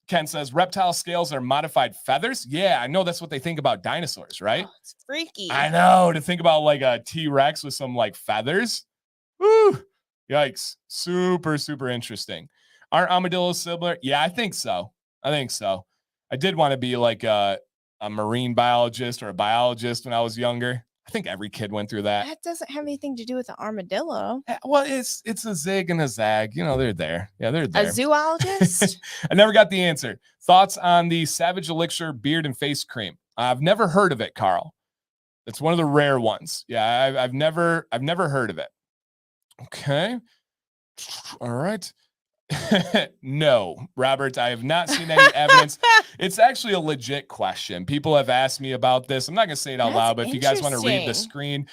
Ken says, reptile scales are modified feathers. Yeah, I know that's what they think about dinosaurs, right? Oh, it's freaky. I know, to think about like a T-Rex with some like feathers. Woo, yikes. Super, super interesting. Aren't armadillos similar? Yeah, I think so. I did want to be like a marine biologist or a biologist when I was younger. I think every kid went through that. That doesn't have anything to do with an armadillo. Well, it's a zig and a zag. You know, they're there. Yeah, they're there. A zoologist? I never got the answer. Thoughts on the Savage Elixir beard and face cream? I've never heard of it, Carl. It's one of the rare ones. Yeah, I've never heard of it. Okay. All right. No, Robert, I have not seen any evidence. It's actually a legit question. People have asked me about this. I'm not going to say it out loud, but if you guys want to read the screen,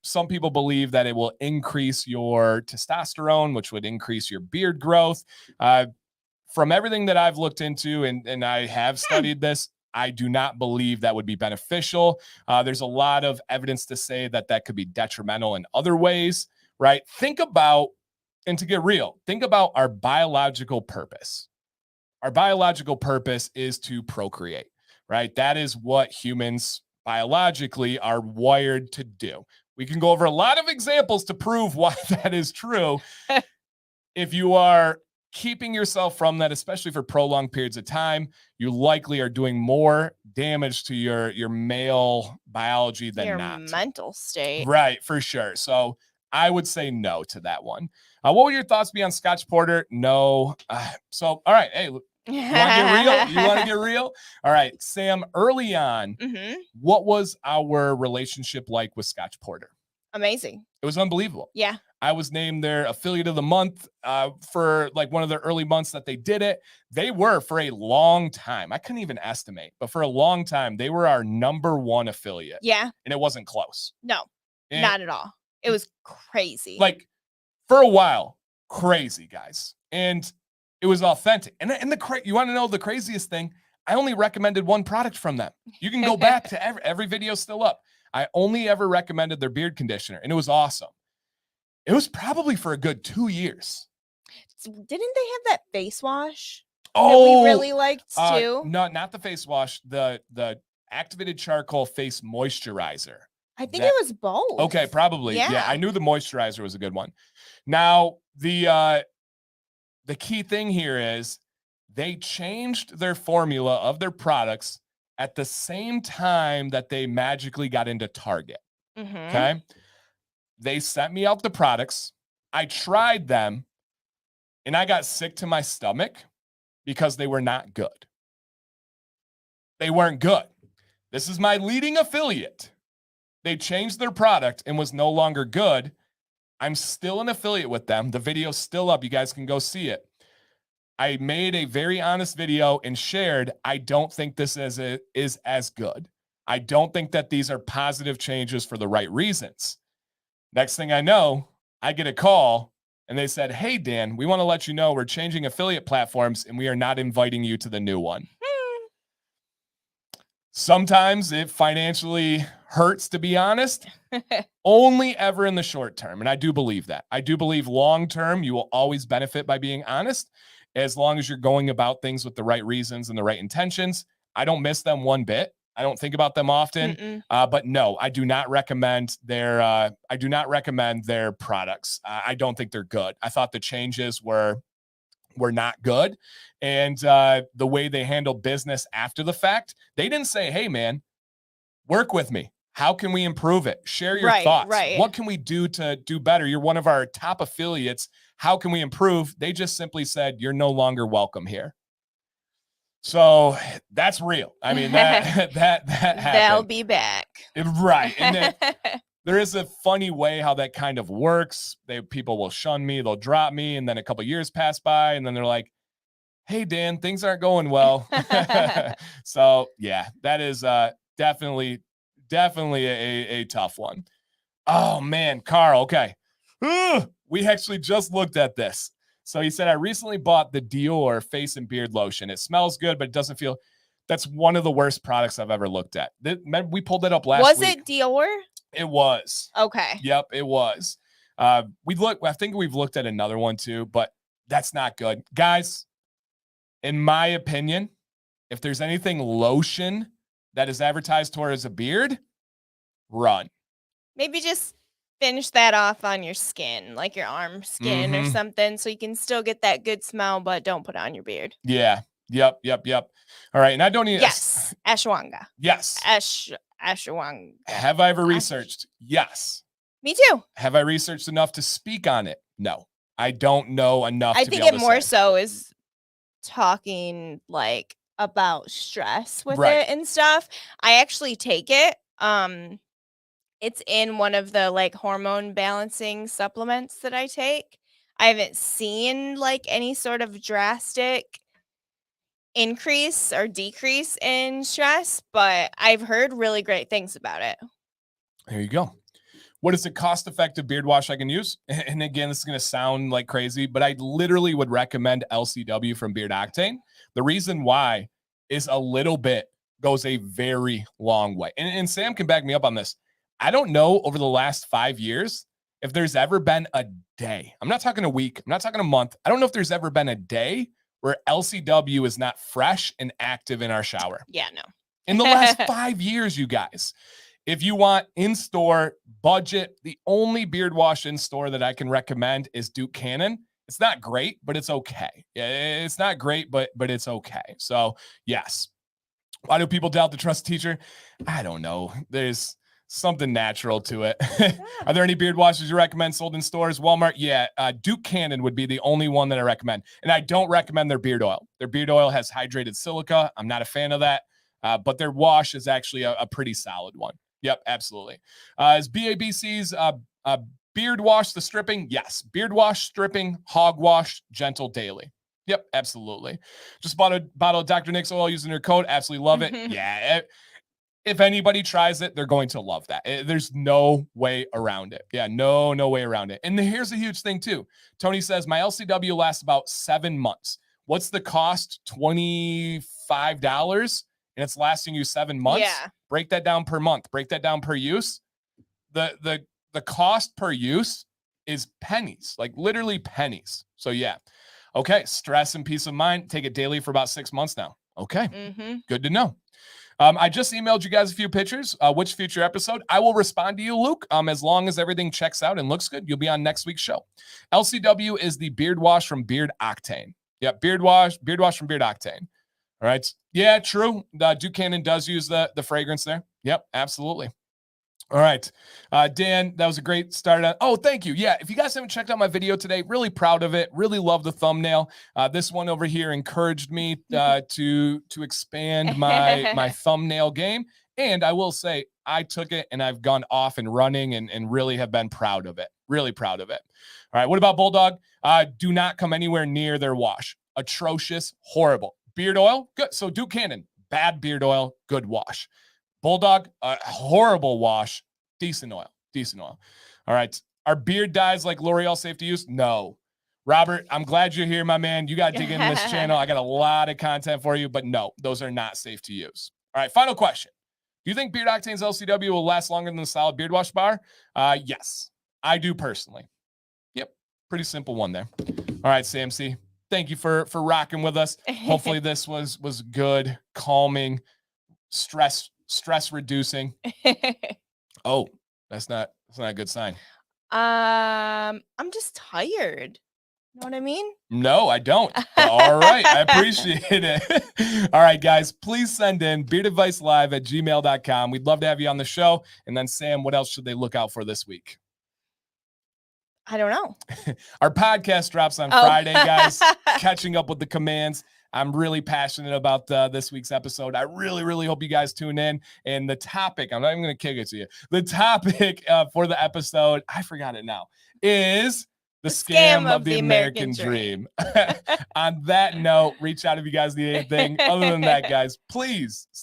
some people believe that it will increase your testosterone, which would increase your beard growth. From everything that I've looked into, and I have studied this, I do not believe that would be beneficial. There's a lot of evidence to say that that could be detrimental in other ways, right? And to get real, think about our biological purpose. Our biological purpose is to procreate, right? That is what humans biologically are wired to do. We can go over a lot of examples to prove why that is true. If you are keeping yourself from that, especially for prolonged periods of time, you likely are doing more damage to your male biology than your not. Mental state. Right, for sure. So I would say no to that one. What would your thoughts be on Scotch Porter? No. All right. Hey, you want to get real? You want to get real? All right, Sam, early on, what was our relationship like with Scotch Porter? Amazing. It was unbelievable. Yeah. I was named their affiliate of the month for like one of the early months that they did it. They were for a long time. I couldn't even estimate, but for a long time, they were our #1 affiliate. Yeah. And it wasn't close. No, not at all. It was crazy. Like for a while, crazy, guys. And it was authentic. And you want to know the craziest thing? I only recommended one product from them. You can go back to every video still up. I only ever recommended their beard conditioner, and it was awesome. It was probably for a good 2 years. Didn't they have that face wash that we really liked too? No, not the face wash. The activated charcoal face moisturizer. I think it was both. Okay, probably. Yeah, I knew the moisturizer was a good one. Now, the key thing here is they changed their formula of their products at the same time that they magically got into Target. Okay? They sent me out the products. I tried them, and I got sick to my stomach because they were not good. They weren't good. This is my leading affiliate. They changed their product and was no longer good. I'm still an affiliate with them. The video's still up. You guys can go see it. I made a very honest video and shared, I don't think this is as good. I don't think that these are positive changes for the right reasons. Next thing I know, I get a call and they said, hey, Dan, we want to let you know we're changing affiliate platforms and we are not inviting you to the new one. Sometimes it financially hurts, to be honest, only ever in the short term. And I do believe that. I do believe long term, you will always benefit by being honest, as long as you're going about things with the right reasons and the right intentions. I don't miss them one bit. I don't think about them often, but no, I do not recommend their. I do not recommend their products. I don't think they're good. I thought the changes were not good, and the way they handle business after the fact, they didn't say, "Hey, man, work with me. How can we improve it? Share your thoughts. Right. What can we do to do better? You're one of our top affiliates. How can we improve?" They just simply said, "You're no longer welcome here." So that's real. I mean, that happened. They'll be back. Right. And then there is a funny way how that kind of works. People will shun me, they'll drop me, and then a couple of years pass by, and then they're like, hey, Dan, things aren't going well. So yeah, that is definitely a tough one. Oh man, Carl, okay. We actually just looked at this. So he said, I recently bought the Dior face and beard lotion. It smells good, but it doesn't feel. That's one of the worst products I've ever looked at. We pulled it up last week. Was it Dior? It was. Okay. Yep, it was. I think we've looked at another one too, but that's not good. Guys, in my opinion, if there's anything lotion that is advertised towards a beard, run. Maybe just finish that off on your skin, like your arm skin or something, so you can still get that good smell, but don't put it on your beard. Yeah. Yep. All right. And I don't need. Yes. Ashwagandha. Yes. Ashwagandha. Have I ever researched? Yes. Me too. Have I researched enough to speak on it? No. I don't know enough. I think it more so is talking like about stress with it and stuff. I actually take it. It's in one of the like hormone balancing supplements that I take. I haven't seen like any sort of drastic increase or decrease in stress, but I've heard really great things about it. There you go. What is a cost-effective beard wash I can use? And again, this is going to sound like crazy, but I literally would recommend LCW from Beard Octane. The reason why is a little bit goes a very long way. And Sam can back me up on this. I don't know over the last 5 years if there's ever been a day. I'm not talking a week. I'm not talking a month. I don't know if there's ever been a day where LCW is not fresh and active in our shower. Yeah, no. In the last 5 years, you guys. If you want in-store budget, the only beard wash in-store that I can recommend is Duke Cannon. It's not great, but it's okay. It's not great, but it's okay. So, yes. Why do people doubt the trust teacher? I don't know. There's something natural to it. Are there any beard washes you recommend sold in stores? Walmart? Yeah. Duke Cannon would be the only one that I recommend. And I don't recommend their beard oil. Their beard oil has hydrated silica. I'm not a fan of that. But their wash is actually a pretty solid one. Yep, absolutely. Is BABC's beard wash the stripping? Yes. Beard wash, stripping, hog wash, gentle daily. Yep, absolutely. Just bought a bottle of Dr. Nick's oil using your code. Absolutely love it. Yeah. If anybody tries it, they're going to love that. There's no way around it. Yeah, no way around it. And here's a huge thing too. Tony says, my LCW lasts about 7 months. What's the cost? $25. And it's lasting you 7 months. Yeah. Break that down per month. Break that down per use. The cost per use is pennies, like literally pennies. So yeah. Okay. Stress and peace of mind. Take it daily for about 6 months now. Okay. Good to know. I just emailed you guys a few pictures. Which future episode? I will respond to you, Luke. As long as everything checks out and looks good, you'll be on next week's show. LCW is the beard wash from Beard Octane. Yeah, beard wash from Beard Octane. All right. Yeah, true. Duke Cannon does use the fragrance there. Yep, absolutely. All right. Dan, that was a great start. Oh, thank you. Yeah, if you guys haven't checked out my video today, really proud of it. Really love the thumbnail. This one over here encouraged me to expand my thumbnail game. And I will say, I took it and I've gone off and running and really have been proud of it. Really proud of it. All right. What about Bulldog? Do not come anywhere near their wash. Atrocious, horrible. Beard oil, good. So Duke Cannon, bad beard oil, good wash. Bulldog, horrible wash, decent oil. All right. Are beard dyes like L'Oreal safe to use? No. Robert, I'm glad you're here, my man. You got to dig into this channel. I got a lot of content for you, but no, those are not safe to use. All right, final question. Do you think Beard Octane's LCW will last longer than the solid beard wash bar? Yes, I do personally. Yep, pretty simple one there. All right, CMC, thank you for rocking with us. Hopefully this was good, calming, stress reducing. Oh, that's not a good sign. I'm just tired. You know what I mean? No, I don't. All right. I appreciate it. All right, guys, please send in beardadvicelive@gmail.com. We'd love to have you on the show. And then, Sam, what else should they look out for this week? I don't know. Our podcast drops on Friday, guys. Catching up with the commands. I'm really passionate about this week's episode. I really, really hope you guys tune in. And the topic, I'm not even going to kick it to you. The topic for the episode, I forgot it now, is the scam of the American dream. On that note, reach out if you guys need anything. Other than that, guys, please